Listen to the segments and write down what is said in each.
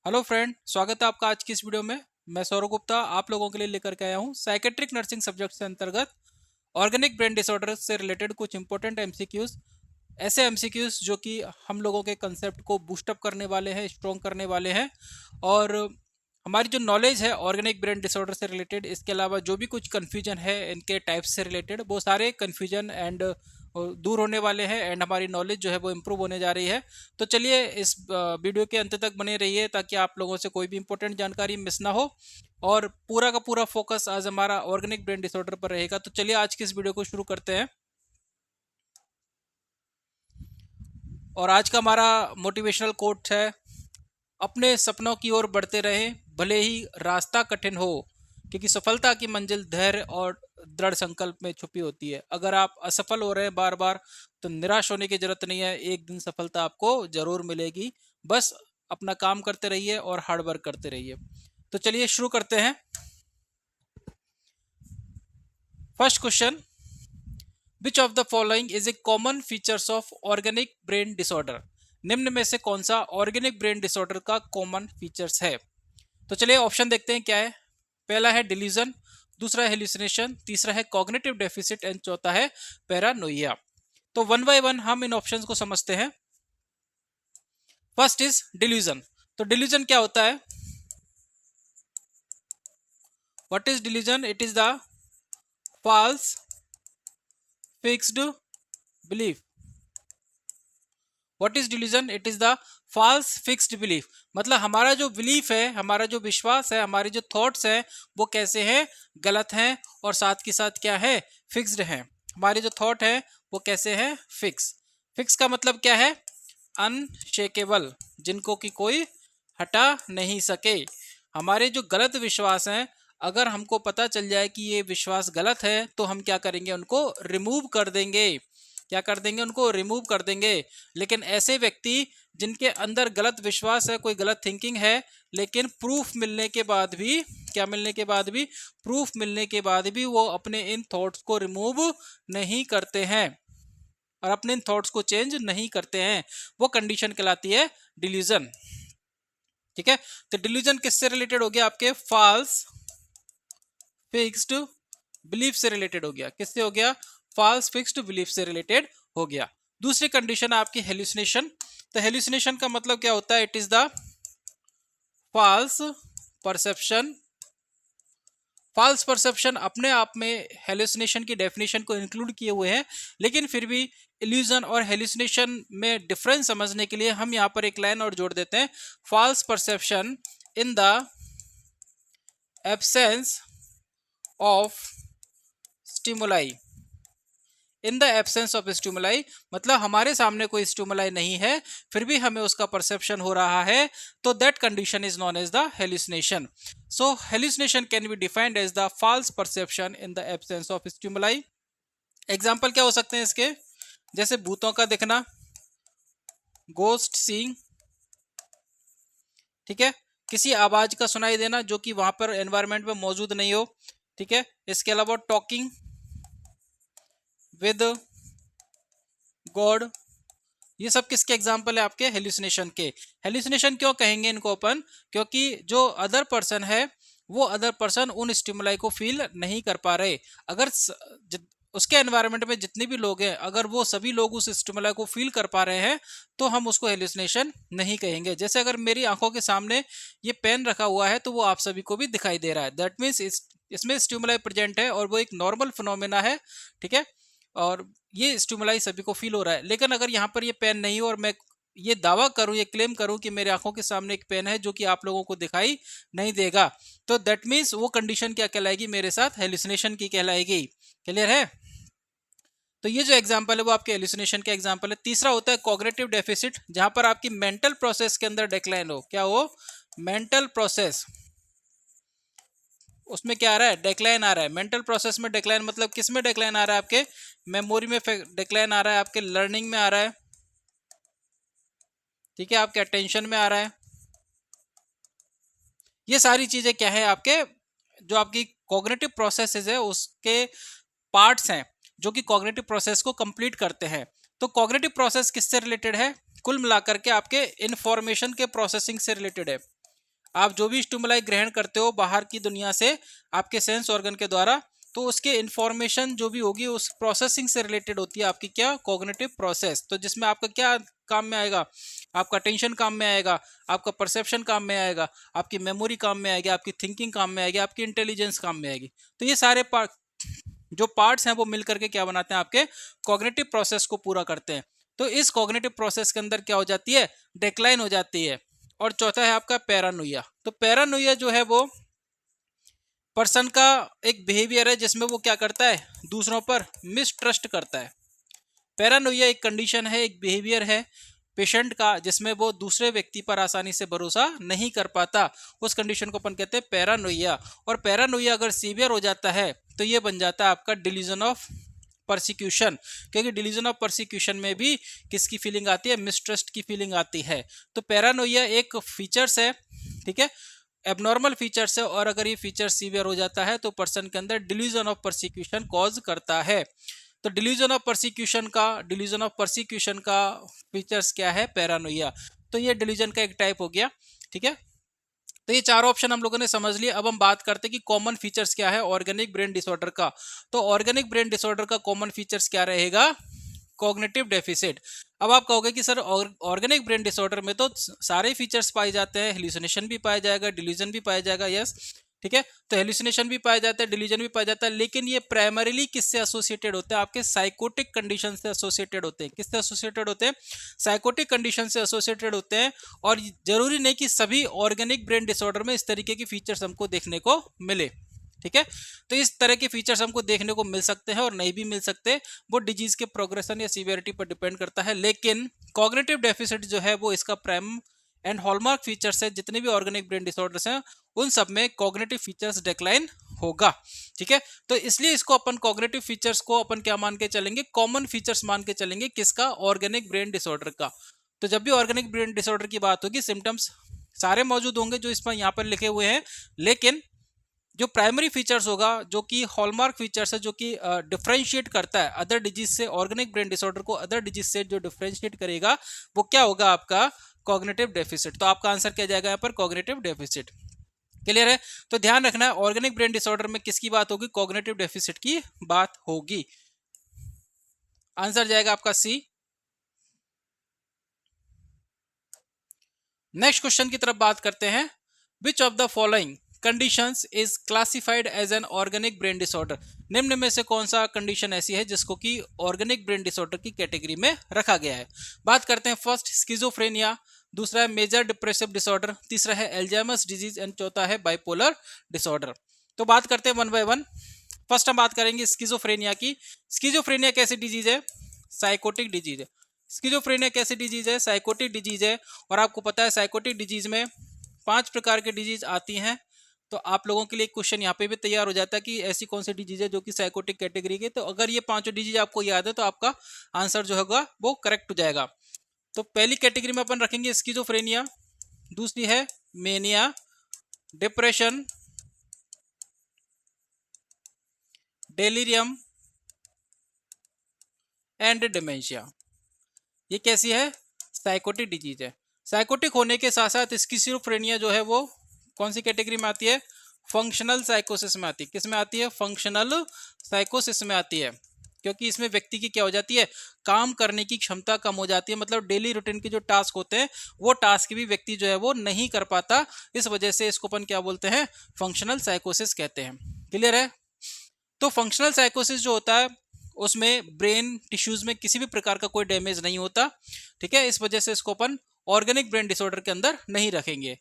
Hello friend, स्वागत है आपका आज की इस वीडियो में। मैं सौरभ गुप्ता आप लोगों के लिए लेकर के आया हूँ साइकेट्रिक नर्सिंग सब्जेक्ट से अंतर्गत ऑर्गेनिक ब्रेन डिसऑर्डर से रिलेटेड कुछ इंपॉर्टेंट एमसीक्यूज। ऐसे एमसीक्यूज जो कि हम लोगों के कंसेप्ट को बूस्टअप करने वाले हैं, स्ट्रॉन्ग करने वाले हैं। और हमारी जो नॉलेज है ऑर्गेनिक ब्रेन डिसऑर्डर से रिलेटेड, इसके अलावा जो भी कुछ कन्फ्यूजन है इनके टाइप्स से रिलेटेड, वो सारे कन्फ्यूजन एंड दूर होने वाले हैं एंड हमारी नॉलेज जो है वो इम्प्रूव होने जा रही है। तो चलिए इस वीडियो के अंत तक बने रहिए ताकि आप लोगों से कोई भी इंपॉर्टेंट जानकारी मिस ना हो। और पूरा का पूरा फोकस आज हमारा ऑर्गेनिक ब्रेन डिसऑर्डर पर रहेगा। तो चलिए आज की इस वीडियो को शुरू करते हैं। और आज का हमारा मोटिवेशनल कोट है, अपने सपनों की ओर बढ़ते रहें भले ही रास्ता कठिन हो, क्योंकि सफलता की मंजिल धैर्य और दृढ़ संकल्प में छुपी होती है। अगर आप असफल हो रहे हैं बार बार तो निराश होने की जरूरत नहीं है, एक दिन सफलता आपको जरूर मिलेगी। बस अपना काम करते रहिए और हार्ड वर्क करते रहिए। तो चलिए शुरू करते हैं। First question, which of the following is a common features of organic brain disorder? निम्न में से कौन सा ऑर्गेनिक ब्रेन डिसऑर्डर का कॉमन फीचर्स है? तो चलिए ऑप्शन देखते हैं क्या है। पहला है डिल्यूजन, दूसरा है हेल्यूसिनेशन, तीसरा है कॉग्निटिव डेफिसिट एंड चौथा है पैरानोइया। तो वन बाय वन हम इन ऑप्शंस को समझते हैं। First is delusion. तो डिल्यूजन क्या होता है? What is delusion? It is the false fixed belief. What is delusion? It is the false fixed belief. मतलब हमारा जो बिलीफ है, हमारा जो विश्वास है, हमारे जो थॉट्स हैं वो कैसे हैं? गलत हैं। और साथ के साथ क्या है? फिक्स्ड हैं। हमारे जो थॉट है वो कैसे हैं? फिक्स। फिक्स का मतलब क्या है? अनशेकेबल, जिनको कि कोई हटा नहीं सके। हमारे जो गलत विश्वास हैं, अगर हमको पता चल जाए कि ये विश्वास गलत है तो हम क्या करेंगे? उनको रिमूव कर देंगे। क्या कर देंगे? उनको रिमूव कर देंगे। लेकिन ऐसे व्यक्ति जिनके अंदर गलत विश्वास है, कोई गलत थिंकिंग है, लेकिन प्रूफ मिलने के बाद भी, क्या मिलने के बाद भी? प्रूफ मिलने के बाद भी वो अपने इन थॉट्स को रिमूव नहीं करते हैं और अपने इन थॉट्स को चेंज नहीं करते हैं, वो कंडीशन कहलाती है डिल्यूजन। ठीक है, तो डिल्यूजन किससे रिलेटेड हो गया? आपके फॉल्स फिक्स्ड बिलीफ से रिलेटेड हो गया। किससे हो गया? फॉल्स फिक्स्ड बिलीफ से रिलेटेड हो गया। दूसरी कंडीशन है आपकी हेल्यूसिनेशन। तो हेल्यूसिनेशन का मतलब क्या होता है? It is the false perception. False perception अपने आप में हेल्यूसिनेशन की डेफिनेशन को इंक्लूड किए हुए हैं, लेकिन फिर भी इल्यूजन और हेल्यूसिनेशन में डिफरेंस समझने के लिए हम यहां पर एक लाइन और जोड़ देते हैं। False perception in the absence of stimuli. In the absence of stimuli मतलब हमारे सामने कोई स्टिमुलाई नहीं है, फिर भी हमें उसका परसेप्शन हो रहा है, तो that condition is known as the hallucination. So hallucination can be defined as the false perception in the absence of stimuli. Example क्या हो सकते हैं इसके? जैसे भूतों का दिखना, गोस्ट सीइंग। ठीक है, किसी आवाज का सुनाई देना जो कि वहां पर एनवायरमेंट में मौजूद नहीं हो। ठीक है, इसके अलावा टॉकिंग विद गॉड, ये सब किसके एग्जाम्पल है? आपके हेल्यूसिनेशन के। हेल्यूसिनेशन क्यों कहेंगे इनको अपन? क्योंकि जो अदर पर्सन है वो अदर पर्सन उन स्टिमुलाई को फील नहीं कर पा रहे। अगर उसके एनवायरनमेंट में जितने भी लोग हैं, अगर वो सभी लोग उस स्टिमुलाई को फील कर पा रहे हैं तो हम उसको हेल्यूसिनेशन नहीं कहेंगे। जैसे अगर मेरी आंखों के सामने ये पेन रखा हुआ है तो वो आप सभी को भी दिखाई दे रहा है, दैट मीन्स इसमें स्टिमुलाई प्रेजेंट है और वो एक नॉर्मल फिनोमेना है। ठीक है, और ये स्टिमुलाई सभी को फील हो रहा है। लेकिन अगर यहाँ पर ये पेन नहीं हो और मैं ये दावा करूं, ये क्लेम करूं कि मेरे आंखों के सामने एक पेन है जो कि आप लोगों को दिखाई नहीं देगा, तो दैट मीन्स वो कंडीशन क्या कहलाएगी? मेरे साथ हेल्यूसिनेशन की कहलाएगी। क्लियर है? तो ये जो एग्जांपल है वो आपके हेल्यूसिनेशन का एग्जांपल है। तीसरा होता है कॉग्निटिव डेफिसिट, जहां पर आपकी मेंटल प्रोसेस के अंदर डिक्लाइन हो। क्या हो? मेंटल प्रोसेस, उसमें क्या आ रहा है? डिक्लाइन आ रहा है। मेंटल प्रोसेस में डिक्लाइन मतलब किस में डिक्लाइन आ रहा है? आपके मेमोरी में डिक्लाइन आ रहा है, आपके लर्निंग में आ रहा है। ठीक है, आपके अटेंशन में आ रहा है। ये सारी चीजें क्या है? आपके जो आपकी कॉग्निटिव प्रोसेसेस है उसके पार्ट्स हैं जो कि कॉग्निटिव प्रोसेस को कंप्लीट करते हैं। तो कॉग्निटिव प्रोसेस किससे रिलेटेड है? कुल मिलाकर के आपके इंफॉर्मेशन के प्रोसेसिंग से रिलेटेड है। आप जो भी स्टिमुलाई ग्रहण करते हो बाहर की दुनिया से आपके सेंस ऑर्गन के द्वारा, तो उसके इंफॉर्मेशन जो भी होगी उस प्रोसेसिंग से रिलेटेड होती है आपकी क्या कॉग्निटिव प्रोसेस। तो जिसमें आपका क्या काम में आएगा, आपका अटेंशन काम में आएगा, आपका परसेप्शन काम में आएगा, आपकी मेमोरी काम में आएगी, आपकी थिंकिंग काम में आएगी, आपकी इंटेलिजेंस काम में आएगी। तो ये सारे जो पार्ट्स हैं वो मिलकर के क्या बनाते हैं, आपके कॉग्निटिव प्रोसेस को पूरा करते हैं। तो इस कॉग्निटिव प्रोसेस के अंदर क्या हो जाती है, डिक्लाइन हो जाती है। और चौथा है आपका पैरानोइया। तो पैरानोइया जो है वो पर्सन का एक बिहेवियर है जिसमें वो क्या करता है, दूसरों पर मिसट्रस्ट करता है। पैरानोइया एक कंडीशन है, एक बिहेवियर है पेशेंट का जिसमें वो दूसरे व्यक्ति पर आसानी से भरोसा नहीं कर पाता। उस कंडीशन को अपन कहते हैं पैरानोइया। और पैरानोइया अगर सीवियर हो जाता है तो ये बन जाता है आपका डिलीजन ऑफ परसिक्यूशन, क्योंकि डिलीजन ऑफ परसिक्यूशन में भी किसकी फीलिंग आती है, मिसट्रस्ट की फीलिंग आती है। तो पैरानोइया एक फीचर्स है, ठीक है, एबनॉर्मल फीचर्स है। और अगर ये फीचर सीवियर हो जाता है तो पर्सन के अंदर डिलीजन ऑफ परसिक्यूशन कॉज करता है। तो डिलीजन ऑफ परसिक्यूशन का फीचर्स क्या है, पैरानोइया। तो ये डिलीजन का एक टाइप हो गया, ठीक है। तो ये चारों ऑप्शन हम लोगों ने समझ लिए। अब हम बात करते हैं कि कॉमन फीचर्स क्या है ऑर्गेनिक ब्रेन डिसऑर्डर का। तो ऑर्गेनिक ब्रेन डिसऑर्डर का कॉमन फीचर्स क्या रहेगा, कॉग्निटिव डेफिसिट। अब आप कहोगे कि सर ऑर्गेनिक ब्रेन डिसऑर्डर में तो सारे फीचर्स पाए जाते हैं, हेलुसिनेशन भी पाया जाएगा, डिल्यूजन भी पाया जाएगा, यस, ठीक है। तो हेलुसिनेशन भी पाया जाता है, डिल्यूजन भी पाया जाता है, लेकिन ये प्राइमरीली किससे एसोसिएटेड होते हैं, आपके साइकोटिक कंडीशन से एसोसिएटेड होते हैं। किससे एसोसिएटेड होते हैं, साइकोटिक कंडीशन से एसोसिएटेड होते हैं। और जरूरी नहीं कि सभी ऑर्गेनिक ब्रेन डिसऑर्डर में इस तरीके की फीचर्स हमको देखने को मिले, ठीक है। तो इस तरह के फीचर्स हमको देखने को मिल सकते हैं और नहीं भी मिल सकते, वो डिजीज के प्रोग्रेशन या सीवियरिटी पर डिपेंड करता है। लेकिन कॉग्निटिव डेफिसिट जो है वो इसका प्राइम एंड हॉलमार्क फीचर्स है। जितने भी ऑर्गेनिक ब्रेन डिसऑर्डर्स हैं उन सब में कॉग्निटिव फीचर्स डिक्लाइन होगा, ठीक है। तो इसलिए इसको अपन कॉग्निटिव फीचर्स को अपन क्या मान के चलेंगे, कॉमन फीचर्स मान के चलेंगे, किसका, ऑर्गेनिक ब्रेन डिसऑर्डर का। तो जब भी ऑर्गेनिक ब्रेन डिसऑर्डर की बात होगी सिम्टम्स सारे मौजूद होंगे जो इस पर यहाँ पर लिखे हुए हैं, लेकिन जो प्राइमरी फीचर्स होगा, जो कि हॉलमार्क फीचर्स है, जो कि डिफरेंशिएट करता है अदर डिजीज से, ऑर्गेनिक ब्रेन डिसऑर्डर को अदर डिजीज से जो डिफरेंशिएट करेगा वो क्या होगा, आपका कॉग्निटिव डेफिसिट। तो आपका आंसर क्या जाएगा यहाँ पर, कॉग्निटिव डेफिसिट। क्लियर है। तो ध्यान रखना है ऑर्गेनिक ब्रेन डिसऑर्डर में किसकी बात होगी, कॉग्निटिव डेफिसिट की बात होगी। आंसर जाएगा आपका सी। नेक्स्ट क्वेश्चन की तरफ बात करते हैं। Which of the following conditions is classified as an organic brain disorder. निम्न में से कौन सा कंडीशन ऐसी है जिसको कि ऑर्गेनिक ब्रेन डिसऑर्डर की कैटेगरी में रखा गया है। बात करते हैं फर्स्ट स्किजोफ्रेनिया, दूसरा है मेजर डिप्रेसिव डिसऑर्डर, तीसरा है एल्जाइमर्स डिजीज एंड चौथा है बाइपोलर डिसऑर्डर। तो बात करते हैं वन बाय वन। फर्स्ट हम बात करेंगे स्किजोफ्रेनिया की। स्किजोफ्रेनिया कैसी डिजीज है, साइकोटिक डिजीज है। स्किजोफ्रेनिया कैसी डिजीज है, साइकोटिक डिजीज है। और आपको पता है साइकोटिक डिजीज में 5 प्रकार के डिजीज आती हैं। तो आप लोगों के लिए क्वेश्चन यहाँ पे भी तैयार हो जाता है कि ऐसी कौन सी डिजीज है जो कि साइकोटिक कैटेगरी के। तो अगर ये 5 डिजीज आपको याद है तो आपका आंसर जो होगा वो करेक्ट हो जाएगा। तो पहली कैटेगरी में अपन रखेंगे स्किजोफ्रेनिया, दूसरी है mania, depression, delirium and dementia. ये कैसी है, साइकोटिक डिजीज है। साइकोटिक होने के साथ साथ स्किजोफ्रेनिया जो है वो कौन सी कैटेगरी में आती है, फंक्शनल साइकोसिस में आती है। किस में आती है, फंक्शनल साइकोसिस में आती है। क्योंकि इसमें व्यक्ति की क्या हो जाती है, काम करने की क्षमता कम हो जाती है। मतलब डेली रूटीन के जो टास्क होते हैं वो टास्क भी व्यक्ति जो है वो नहीं कर पाता। इस वजह से इसको अपन क्या बोलते हैं, फंक्शनल साइकोसिस कहते हैं। क्लियर है। तो फंक्शनल साइकोसिस जो होता है उसमें ब्रेन टिश्यूज में किसी भी प्रकार का कोई डैमेज नहीं होता, ठीक है। इस वजह से इसको अपन ऑर्गेनिक ब्रेन डिसऑर्डर के अंदर नहीं रखेंगे।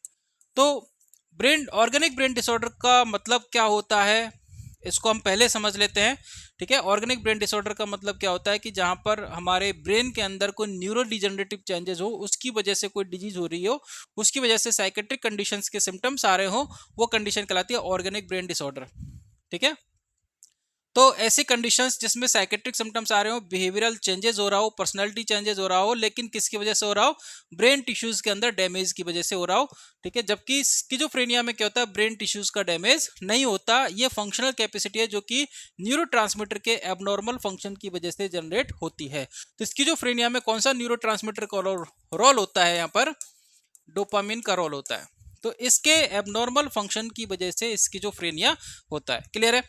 तो ऑर्गेनिक ब्रेन डिसऑर्डर का मतलब क्या होता है, इसको हम पहले समझ लेते हैं, ठीक है। ऑर्गेनिक ब्रेन डिसऑर्डर का मतलब क्या होता है कि जहां पर हमारे ब्रेन के अंदर कोई न्यूरो डिजेनरेटिव चेंजेस हो, उसकी वजह से कोई डिजीज हो रही हो, उसकी वजह से साइकेट्रिक कंडीशंस के सिम्टम्स आ रहे हो, वो कंडीशन कहलाती है ऑर्गेनिक ब्रेन डिसऑर्डर, ठीक है। तो ऐसी कंडीशंस जिसमें साइकेट्रिक सिम्टम्स आ रहे हो, बिहेवियरल चेंजेस हो रहा हो, पर्सनालिटी चेंजेस हो रहा हो, लेकिन किसकी वजह से हो रहा हो, ब्रेन टिश्यूज के अंदर डैमेज की वजह से हो रहा हो, ठीक है। जबकि स्किज़ोफ्रेनिया में क्या होता है, ब्रेन टिश्यूज का डैमेज नहीं होता। ये फंक्शनल कैपेसिटी है जो कि न्यूरोट्रांसमीटर के एबनॉर्मल फंक्शन की वजह से जनरेट होती है। तो स्किज़ोफ्रेनिया में कौन सा न्यूरोट्रांसमीटर का रोल होता है, यहाँ पर डोपामिन का रोल होता है, तो इसके एबनॉर्मल फंक्शन की वजह से स्किज़ोफ्रेनिया होता है। क्लियर है?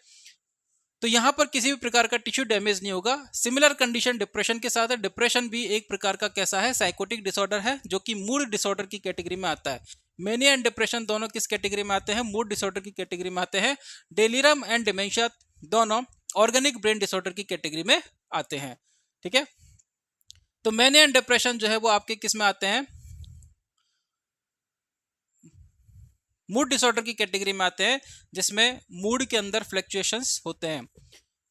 तो यहाँ पर किसी भी प्रकार का टिश्यू डैमेज नहीं होगा। सिमिलर कंडीशन डिप्रेशन के साथ है। डिप्रेशन भी एक प्रकार का कैसा है, साइकोटिक डिसऑर्डर है, जो कि मूड डिसऑर्डर की कैटेगरी में आता है। मेनिया एंड डिप्रेशन दोनों किस कैटेगरी में आते हैं, मूड डिसऑर्डर की कैटेगरी में आते हैं। डेलिरम एंड डिमेंशिया दोनों ऑर्गेनिक ब्रेन डिसऑर्डर की कैटेगरी में आते हैं। ठीक है, तो मेनिया एंड डिप्रेशन जो है वो आपके किस में आते हैं, मूड डिसऑर्डर की कैटेगरी में आते हैं, जिसमें मूड के अंदर फ्लक्चुएशंस होते हैं।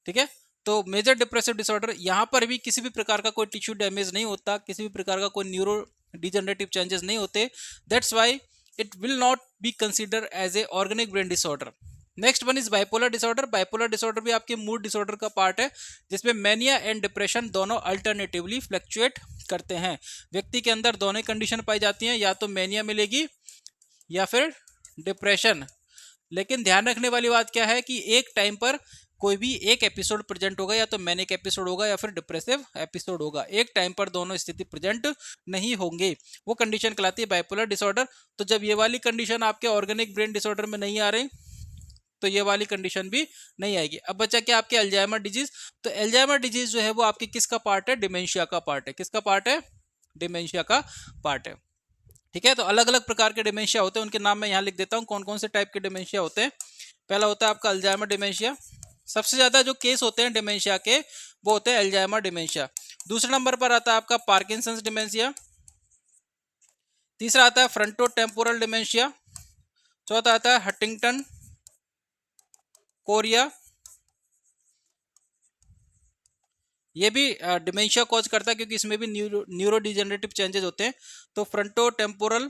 ठीक है, तो मेजर डिप्रेसिव डिसऑर्डर, यहाँ पर भी किसी भी प्रकार का कोई टिश्यू डैमेज नहीं होता, किसी भी प्रकार का कोई न्यूरो डिजनरेटिव चेंजेस नहीं होते। That's why it will not be consider as a organic brain disorder. Next one is bipolar disorder. Bipolar disorder भी आपके मूड डिसऑर्डर का पार्ट है, जिसमें मैनिया एंड डिप्रेशन दोनों अल्टरनेटिवली फ्लक्चुएट करते हैं। व्यक्ति के अंदर दोनों कंडीशन पाई जाती हैं, या तो मैनिया मिलेगी या फिर डिप्रेशन। लेकिन ध्यान रखने वाली बात क्या है कि एक टाइम पर कोई भी एक एपिसोड प्रेजेंट होगा, या तो मैनिक एपिसोड होगा या फिर डिप्रेसिव एपिसोड होगा। एक टाइम पर दोनों स्थिति प्रेजेंट नहीं होंगे, वो कंडीशन कहलाती है बाइपोलर डिसऑर्डर। तो जब ये वाली कंडीशन आपके ऑर्गेनिक ब्रेन डिसऑर्डर में नहीं आ रही, तो ये वाली कंडीशन भी नहीं आएगी। अब बचा क्या आपके अल्जाइमर डिजीज। तो अल्जाइमर डिजीज जो है वो आपके किसका पार्ट है, डिमेंशिया का पार्ट है। किसका पार्ट है, डिमेंशिया का पार्ट है। ठीक है, तो अलग अलग प्रकार के डिमेंशिया होते हैं, उनके नाम मैं यहाँ लिख देता हूँ कौन कौन से टाइप के डिमेंशिया होते हैं। पहला होता है आपका अल्जाइमर डिमेंशिया। सबसे ज्यादा जो केस होते हैं डिमेंशिया के वो होते हैं अल्जाइमर डिमेंशिया। दूसरे नंबर पर आता है आपका पार्किंसंस डिमेंशिया। तीसरा आता है फ्रंटोटेम्पोरल डिमेंशिया। चौथा आता है हंटिंगटन कोरिया। ये भी डिमेंशिया कॉज करता है, क्योंकि इसमें भी न्यूरो डिजेनरेटिव चेंजेस होते हैं। तो फ्रंटोटेम्पोरल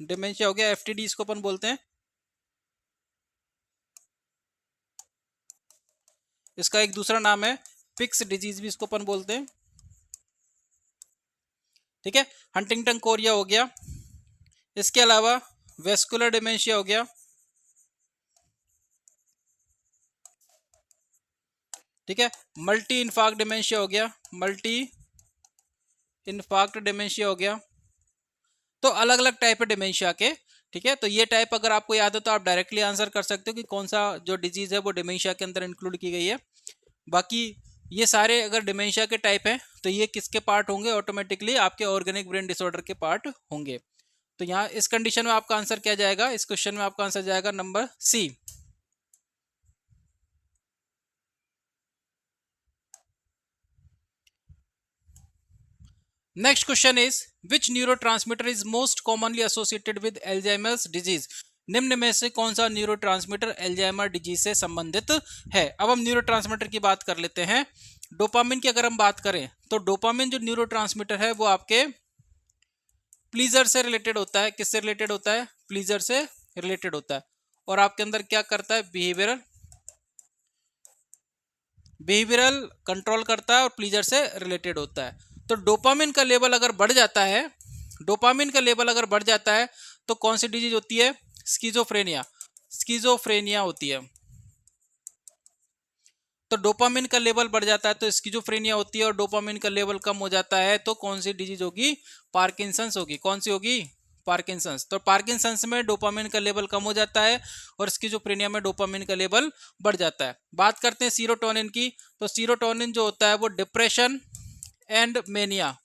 डिमेंशिया हो गया, एफटीडी इसको अपन बोलते हैं। इसका एक दूसरा नाम है पिक्स डिजीज भी इसको अपन बोलते हैं। ठीक है, हंटिंगटन कोरिया हो गया। इसके अलावा वेस्कुलर डिमेंशिया हो गया। ठीक है, मल्टी इन्फार्क्ट डिमेंशिया हो गया, मल्टी इन्फार्क्ट डिमेंशिया हो गया। तो अलग अलग टाइप है डिमेंशिया के। ठीक है, तो ये टाइप अगर आपको याद है तो आप डायरेक्टली आंसर कर सकते हो कि कौन सा जो डिजीज है वो डिमेंशिया के अंदर इंक्लूड की गई है। बाकी ये सारे अगर डिमेंशिया के टाइप हैं तो ये किसके पार्ट होंगे, ऑटोमेटिकली आपके ऑर्गेनिक ब्रेन डिसऑर्डर के पार्ट होंगे। तो यहाँ इस कंडीशन में आपका आंसर क्या जाएगा, इस क्वेश्चन में आपका आंसर जाएगा number C. Next question is which neurotransmitter is most commonly associated with Alzheimer's disease. निम्न में से कौन सा न्यूरोट्रांसमीटर एल्जाइमर डिजीज से संबंधित है। अब हम न्यूरोट्रांसमीटर की बात कर लेते हैं। डोपामिन की अगर हम बात करें तो डोपामिन जो न्यूरोट्रांसमीटर है वो आपके प्लीजर से रिलेटेड होता है। किससे रिलेटेड होता है, प्लीजर से रिलेटेड होता है। और आपके अंदर क्या करता है, बिहेवियरल कंट्रोल करता है और प्लीजर से रिलेटेड होता है। तो डोपामिन का लेवल अगर बढ़ जाता है, डोपामिन का लेवल अगर बढ़ जाता है तो कौन सी डिजीज होती है, स्किज़ोफ्रेनिया, स्किज़ोफ्रेनिया होती है। तो डोपामिन का लेवल बढ़ जाता है तो स्किज़ोफ्रेनिया होती है, और डोपामिन का लेवल कम हो जाता है तो कौन सी डिजीज होगी, पार्किंसंस होगी। कौन सी होगी, पार्किंसंस। तो पार्किंसंस में डोपामिन का लेवल कम हो जाता है और स्किज़ोफ्रेनिया में डोपामिन का लेवल बढ़ जाता है। बात करते हैं सीरोटोनिन की। तो सीरोटोनिन जो होता है वो डिप्रेशन एंड मेनिया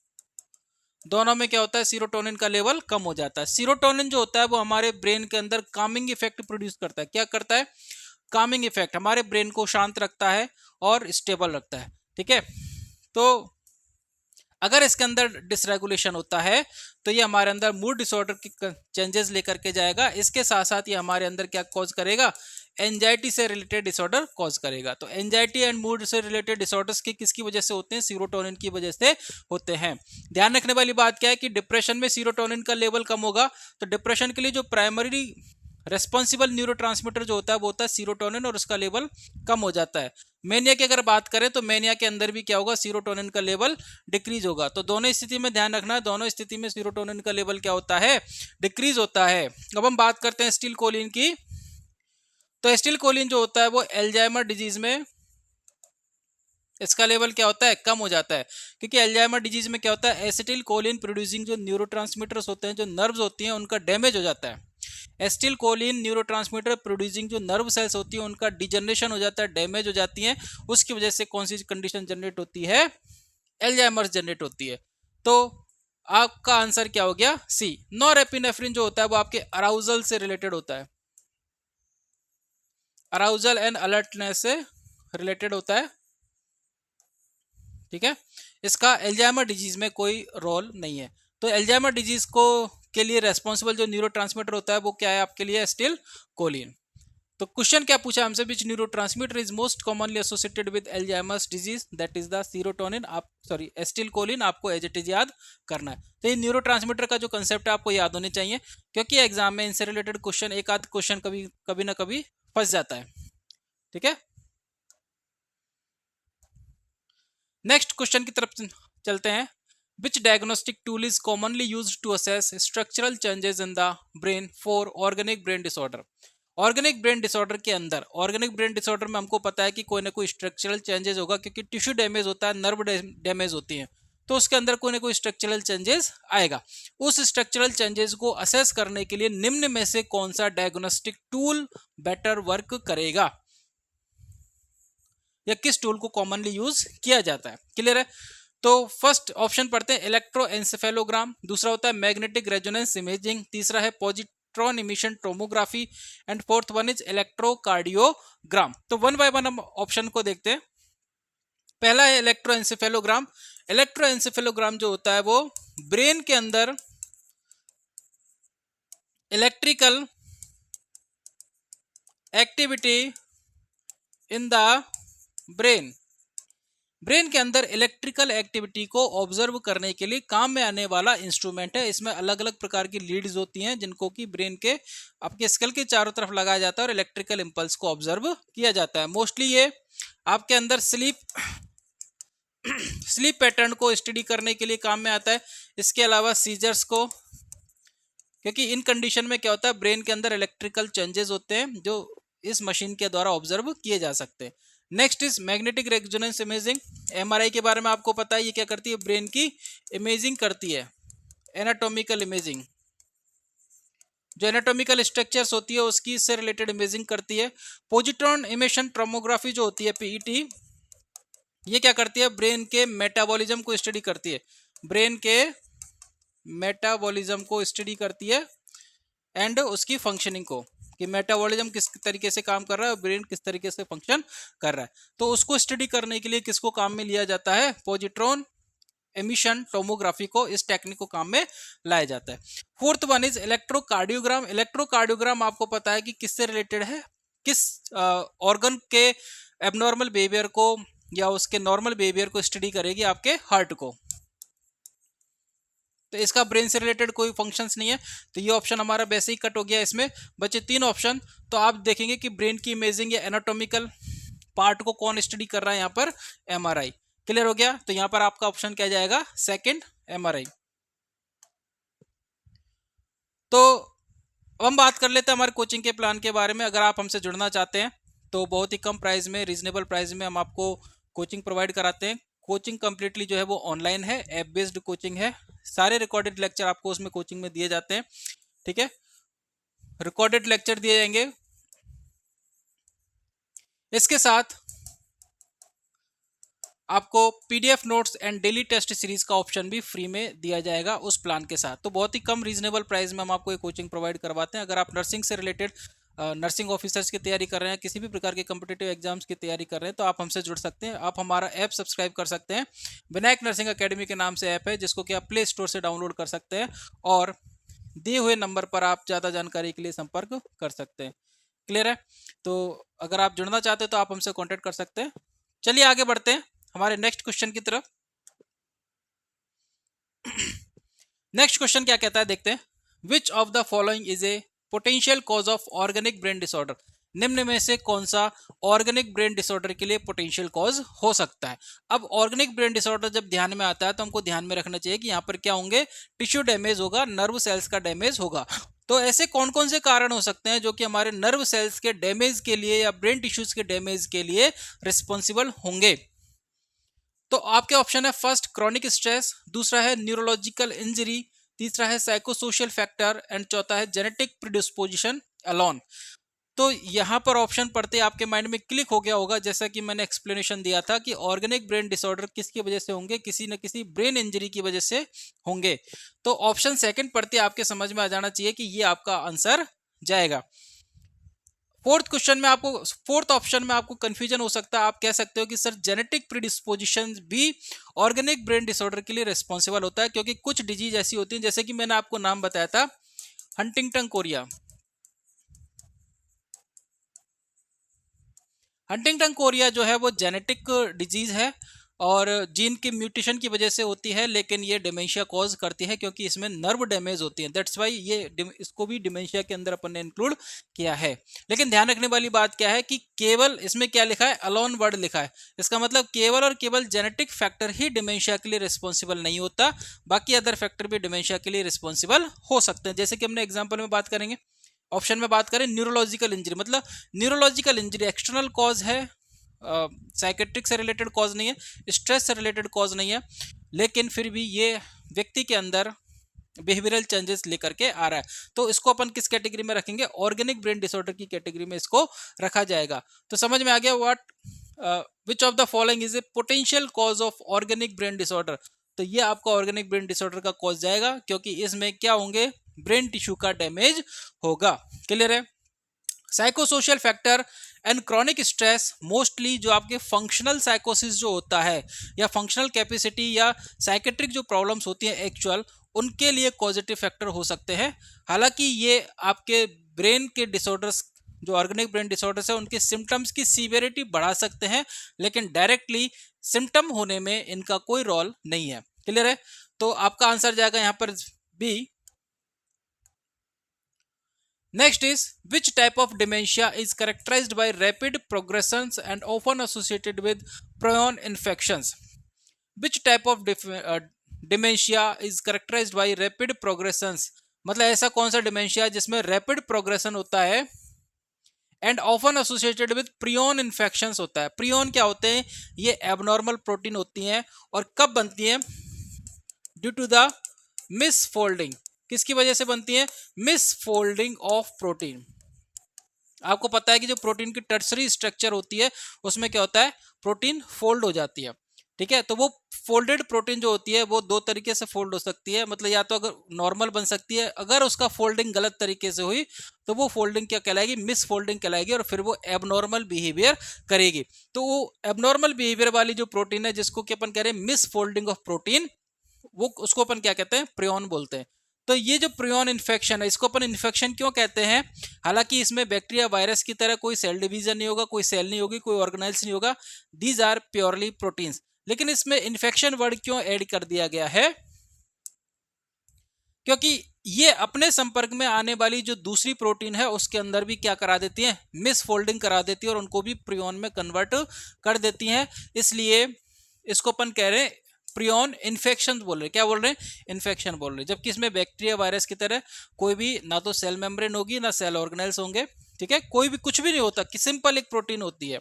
दोनों में क्या होता है, सीरोटोनिन का लेवल कम हो जाता है। सीरोटोनिन जो होता है वो हमारे ब्रेन के अंदर कामिंग इफेक्ट प्रोड्यूस करता है। क्या करता है, कामिंग इफेक्ट, हमारे ब्रेन को शांत रखता है और स्टेबल रखता है। ठीक है, तो अगर इसके अंदर डिसरेगुलेशन होता है तो ये हमारे अंदर मूड डिसऑर्डर की चेंजेस लेकर के जाएगा। इसके साथ साथ ये हमारे अंदर क्या कॉज करेगा, एंजाइटी से रिलेटेड डिसऑर्डर कॉज करेगा। तो एंजाइटी एंड मूड से रिलेटेड डिसऑर्डर्स की किसकी वजह से होते हैं, सीरोटोनिन की वजह से होते हैं। ध्यान रखने वाली बात क्या है कि डिप्रेशन में सीरोटोनिन का लेवल कम होगा, तो डिप्रेशन के लिए जो प्राइमरी रेस्पॉन्सिबल न्यूरोट्रांसमीटर जो होता है वो होता है सीरोटोनिन, और उसका लेवल कम हो जाता है। मेनिया की अगर बात करें तो मेनिया के अंदर भी क्या होगा, सीरोटोनिन का लेवल डिक्रीज होगा। तो दोनों स्थिति में ध्यान रखना है, दोनों स्थिति में सीरोटोनिन का लेवल क्या होता है, डिक्रीज होता है। अब हम बात करते हैं एसिटिल कोलिन की। तो एसिटिल कोलिन जो होता है वो एल्जाइमर डिजीज में इसका लेवल क्या होता है, कम हो जाता है। क्योंकि एल्जाइमर डिजीज में क्या होता है, एसिटिल कोलिन प्रोड्यूसिंग जो न्यूरोट्रांसमीटर्स होते हैं, जो नर्व्स होती हैं, उनका डैमेज हो जाता है। एसिटिल कोलिन न्यूरोट्रांसमीटर प्रोड्यूसिंग जो नर्व सेल्स होती है उनका डिजनरेशन हो जाता है, डैमेज हो जाती है, उसकी वजह से कौन सी कंडीशन जनरेट होती है, एल्जाइमर्स जनरेट होती है। तो आपका आंसर क्या हो गया, सी। नॉरएपिनेफ्रिन जो होता है वो आपके अराउजल से रिलेटेड होता है, अराउजल एंड अलर्टनेस से रिलेटेड होता है, ठीक है। इसका एल्जाइमर डिजीज में कोई रोल नहीं है। तो एल्जाइमर डिजीज को के लिए रेस्पॉन्सिबल जो न्यूरोट्रांसमीटर होता है वो क्या है आपके लिए, एसिटिल कोलिन। तो क्वेश्चन क्या पूछा हमसे, which neurotransmitter is most commonly associated with Alzheimer's disease, that is the serotonin. आप सॉरी एसिटिल कोलिन आपको एज इट इज याद करना है। तो ये न्यूरोट्रांसमीटर का जो कंसेप्ट है आपको याद होने चाहिए, क्योंकि एग्जाम में इनसे रिलेटेड क्वेश्चन एक आध क्वेश्चन कभी ना कभी फंस जाता है, ठीक है। नेक्स्ट क्वेश्चन की तरफ चलते हैं। Which diagnostic tool is commonly used to assess structural changes in the brain for organic brain disorder? Organic brain disorder के अंदर, ऑर्गेनिक ब्रेन डिसऑर्डर में हमको पता है कि कोई ना कोई स्ट्रक्चरल चेंजेस होगा, क्योंकि टिश्यू डैमेज होता है, नर्व डैमेज होती है, तो उसके अंदर कोई ना कोई स्ट्रक्चरल चेंजेस आएगा। उस स्ट्रक्चरल चेंजेस को असेस करने के लिए निम्न में से कौन सा डायग्नोस्टिक टूल बेटर वर्क करेगा, या किस टूल को कॉमनली यूज किया जाता है, क्लियर है। तो फर्स्ट ऑप्शन पढ़ते हैं, इलेक्ट्रोएन्सेफेलोग्राम, दूसरा होता है मैग्नेटिक रेजोनेंस इमेजिंग, तीसरा है positron emission tomography, and fourth one is electrocardiogram. तो वन बाय वन हम ऑप्शन को देखते हैं। पहला है इलेक्ट्रोएन्सेफेलोग्राम। इलेक्ट्रोएन्सेफेलोग्राम जो होता है वो ब्रेन के अंदर electrical activity in the brain के अंदर इलेक्ट्रिकल एक्टिविटी को ऑब्जर्व करने के लिए काम में आने वाला इंस्ट्रूमेंट है। इसमें अलग अलग प्रकार की लीड्स होती हैं जिनको कि ब्रेन के आपके स्कल के चारों तरफ लगाया जाता है और इलेक्ट्रिकल इंपल्स को ऑब्जर्व किया जाता है। मोस्टली ये आपके अंदर स्लीप पैटर्न को स्टडी करने के लिए काम में आता है। इसके अलावा सीजर्स को, क्योंकि इन कंडीशन में क्या होता है, ब्रेन के अंदर इलेक्ट्रिकल चेंजेस होते हैं जो इस मशीन के द्वारा ऑब्जर्व किए जा सकते हैं। Next is magnetic resonance imaging. MRI के बारे में आपको पता है, ये क्या करती है, ब्रेन की इमेजिंग करती है, एनाटॉमिकल इमेजिंग, जो एनाटॉमिकल स्ट्रक्चर्स होती है उसकी इससे रिलेटेड इमेजिंग करती है। पोजिट्रॉन इमिशन टोमोग्राफी जो होती है, पीईटी, ये क्या करती है, ब्रेन के मेटाबॉलिज्म को स्टडी करती है, ब्रेन के मेटाबॉलिज्म को स्टडी करती है एंड उसकी फंक्शनिंग को, कि मेटाबॉलिज्म किस तरीके से काम कर रहा है, ब्रेन किस तरीके से फंक्शन कर रहा है। तो उसको स्टडी करने के लिए किसको काम में लिया जाता है, पॉजिट्रॉन एमिशन टोमोग्राफी को, इस टेक्निक को काम में लाया जाता है। Fourth one is electrocardiogram. Electrocardiogram आपको पता है कि किससे रिलेटेड है, किस ऑर्गन के एबनॉर्मल बिहेवियर को या उसके नॉर्मल बिहेवियर को स्टडी करेगी, आपके हार्ट को। तो इसका ब्रेन से रिलेटेड कोई फंक्शंस नहीं है, तो ये ऑप्शन हमारा वैसे ही कट हो गया। इसमें बचे 3 ऑप्शन। तो आप देखेंगे कि ब्रेन की इमेजिंग या एनाटॉमिकल पार्ट को कौन स्टडी कर रहा है, यहाँ पर एमआरआई। क्लियर हो गया। तो यहाँ पर आपका ऑप्शन क्या जाएगा, सेकंड, एमआरआई। तो अब हम बात कर लेते हैं हमारे कोचिंग के प्लान के बारे में। अगर आप हमसे जुड़ना चाहते हैं तो बहुत ही कम प्राइस में, रीजनेबल प्राइस में हम आपको कोचिंग प्रोवाइड कराते हैं। कोचिंग कंप्लीटली जो है वो ऑनलाइन है, ऐप बेस्ड कोचिंग है। सारे रिकॉर्डेड लेक्चर आपको उसमें कोचिंग में दिए जाते हैं, ठीक है, रिकॉर्डेड लेक्चर दिए जाएंगे। इसके साथ आपको PDF notes and daily test series का ऑप्शन भी फ्री में दिया जाएगा उस प्लान के साथ। तो बहुत ही कम रीजनेबल प्राइस में हम आपको ये कोचिंग प्रोवाइड करवाते हैं। अगर आप नर्सिंग से रिलेटेड, नर्सिंग ऑफिसर्स की तैयारी कर रहे हैं, किसी भी प्रकार के कॉम्पिटिटिव एग्जाम्स की तैयारी कर रहे हैं, तो आप हमसे जुड़ सकते हैं। आप हमारा ऐप सब्सक्राइब कर सकते हैं, विनायक नर्सिंग अकेडमी के नाम से ऐप है, जिसको कि आप प्ले स्टोर से डाउनलोड कर सकते हैं और दिए हुए नंबर पर आप ज़्यादा जानकारी के लिए संपर्क कर सकते हैं। क्लियर है। तो अगर आप जुड़ना चाहते हैं तो आप हमसे कॉन्टेक्ट कर सकते हैं। चलिए आगे बढ़ते हैं हमारे नेक्स्ट क्वेश्चन की तरफ। नेक्स्ट क्वेश्चन क्या कहता है, देखते हैं। Which of the following is A potential cause of organic brain disorder. निम्न में से कौन सा ऑर्गेनिक ब्रेन डिसऑर्डर के लिए पोटेंशियल कॉज हो सकता है। अब ऑर्गेनिक ब्रेन डिसऑर्डर जब ध्यान में आता है तो हमको ध्यान में रखना चाहिए कि यहाँ पर क्या होंगे, टिश्यू डैमेज होगा, नर्व सेल्स का डैमेज होगा। तो ऐसे कौन कौन से कारण हो सकते हैं जो कि हमारे नर्व सेल्स के डैमेज के लिए या ब्रेन टिश्यूज के डैमेज के लिए रिस्पॉन्सिबल होंगे। तो आपके ऑप्शन है, फर्स्ट क्रॉनिक स्ट्रेस, दूसरा है न्यूरोलॉजिकल इंजरी, तीसरा है साइकोसोशियल फैक्टर एंड चौथा है जेनेटिक प्रिडिस्पोजिशन अलोन। तो यहाँ पर ऑप्शन पढ़ते आपके माइंड में क्लिक हो गया होगा, जैसा कि मैंने एक्सप्लेनेशन दिया था कि ऑर्गेनिक ब्रेन डिसऑर्डर किसकी वजह से होंगे, किसी न किसी ब्रेन इंजरी की वजह से होंगे। तो ऑप्शन सेकंड पढ़ते आपके समझ में आ जाना चाहिए कि ये आपका आंसर जाएगा। फोर्थ ऑप्शन में आपको कंफ्यूजन हो सकता है। आप कह सकते हो कि सर जेनेटिक प्रीडिस्पोजिशन भी ऑर्गेनिक ब्रेन डिसऑर्डर के लिए रिस्पॉन्सिबल होता है, क्योंकि कुछ डिजीज ऐसी होती हैं, जैसे कि मैंने आपको नाम बताया था हंटिंगटन कोरिया। हंटिंगटन कोरिया जो है वो जेनेटिक डिजीज है और जीन के म्यूटेशन की वजह से होती है, लेकिन ये डिमेंशिया कॉज करती है क्योंकि इसमें नर्व डैमेज होती है। दैट्स वाई ये इसको भी डिमेंशिया के अंदर अपन ने इंक्लूड किया है। लेकिन ध्यान रखने वाली बात क्या है कि केवल इसमें क्या लिखा है, अलोन वर्ड लिखा है। इसका मतलब केवल और केवल जेनेटिक फैक्टर ही डिमेंशिया के लिए रिस्पॉन्सिबल नहीं होता, बाकी अदर फैक्टर भी डिमेंशिया के लिए रिस्पॉन्सिबल हो सकते हैं। जैसे कि हमने एग्जाम्पल में बात करेंगे, ऑप्शन में बात करें न्यूरोलॉजिकल इंजरी, मतलब न्यूरोलॉजिकल इंजरी एक्सटर्नल कॉज है, साइकेट्रिक से रिलेटेड कॉज नहीं है, स्ट्रेस से रिलेटेड कॉज नहीं है, लेकिन फिर भी ये व्यक्ति के अंदर बिहेवियरल चेंजेस लेकर के आ रहा है। तो इसको अपन किस कैटेगरी में रखेंगे, ऑर्गेनिक ब्रेन डिसऑर्डर की कैटेगरी में इसको रखा जाएगा। तो समझ में आ गया what which of the following is A potential cause of organic brain disorder. तो ये आपका ऑर्गेनिक ब्रेन डिसऑर्डर का कॉज जाएगा, क्योंकि इसमें क्या होंगे, ब्रेन टिश्यू का डैमेज होगा। क्लियर है। Psychosocial factor and chronic stress, mostly जो आपके फंक्शनल साइकोसिस जो होता है या फंक्शनल कैपेसिटी या साइकेट्रिक जो प्रॉब्लम्स होती हैं एक्चुअल, उनके लिए पॉजिटिव फैक्टर हो सकते हैं। हालांकि ये आपके ब्रेन के डिसऑर्डर्स जो ऑर्गेनिक ब्रेन डिसऑर्डर्स है उनके सिम्टम्स की सीवियरिटी बढ़ा सकते हैं, लेकिन डायरेक्टली सिम्टम होने में इनका कोई रोल नहीं है। क्लियर है। तो आपका आंसर जाएगा यहाँ पर B. Next is, which type of dementia is characterized by rapid progressions and often associated with prion infections? Which type of dementia is characterized by rapid progressions? मतलब ऐसा कौन सा डिमेंशिया जिसमें रैपिड प्रोग्रेशन होता है and often associated with prion infections होता है। Prion क्या होते हैं, ये एबनॉर्मल प्रोटीन होती हैं और कब बनती हैं, ड्यू टू द मिसफोल्डिंग। किसकी वजह से बनती है, मिसफोल्डिंग ऑफ प्रोटीन। आपको पता है कि जो प्रोटीन की टर्सरी स्ट्रक्चर होती है उसमें क्या होता है, प्रोटीन फोल्ड हो जाती है। ठीक है, तो वो फोल्डेड प्रोटीन जो होती है वो दो तरीके से फोल्ड हो सकती है, मतलब या तो अगर नॉर्मल बन सकती है, अगर उसका फोल्डिंग गलत तरीके से हुई तो वो फोल्डिंग क्या कहलाएगी, मिस फोल्डिंग कहलाएगी और फिर वो एबनॉर्मल बिहेवियर करेगी। तो वो एबनॉर्मल बिहेवियर वाली जो प्रोटीन है जिसको कि अपन कह रहे हैं मिस फोल्डिंग ऑफ प्रोटीन, वो उसको अपन क्या कहते हैं, प्रियन बोलते हैं। तो ये जो प्रियन इन्फेक्शन है इसको अपन इन्फेक्शन क्यों कहते हैं, हालांकि इसमें बैक्टीरिया वायरस की तरह कोई सेल डिवीजन नहीं होगा, कोई सेल नहीं होगी, कोई ऑर्गेनाइल्स नहीं होगा, दीज आर प्योरली प्रोटीन्स। लेकिन इसमें इन्फेक्शन वर्ड क्यों ऐड कर दिया गया है, क्योंकि ये अपने संपर्क में आने वाली जो दूसरी प्रोटीन है उसके अंदर भी क्या करा देती है, मिस फोल्डिंग करा देती है और उनको भी प्रियन में कन्वर्ट कर देती हैं। इसलिए इसको अपन कह रहे हैं प्रियन इन्फेक्शन बोल रहे, क्या बोल रहे हैं, इन्फेक्शन बोल रहे, जबकि इसमें बैक्टीरिया वायरस की तरह कोई भी ना तो सेल मेम्ब्रेन होगी ना सेल ऑर्गेनेल्स होंगे। ठीक है, कोई भी कुछ भी नहीं होता कि सिंपल एक प्रोटीन होती है।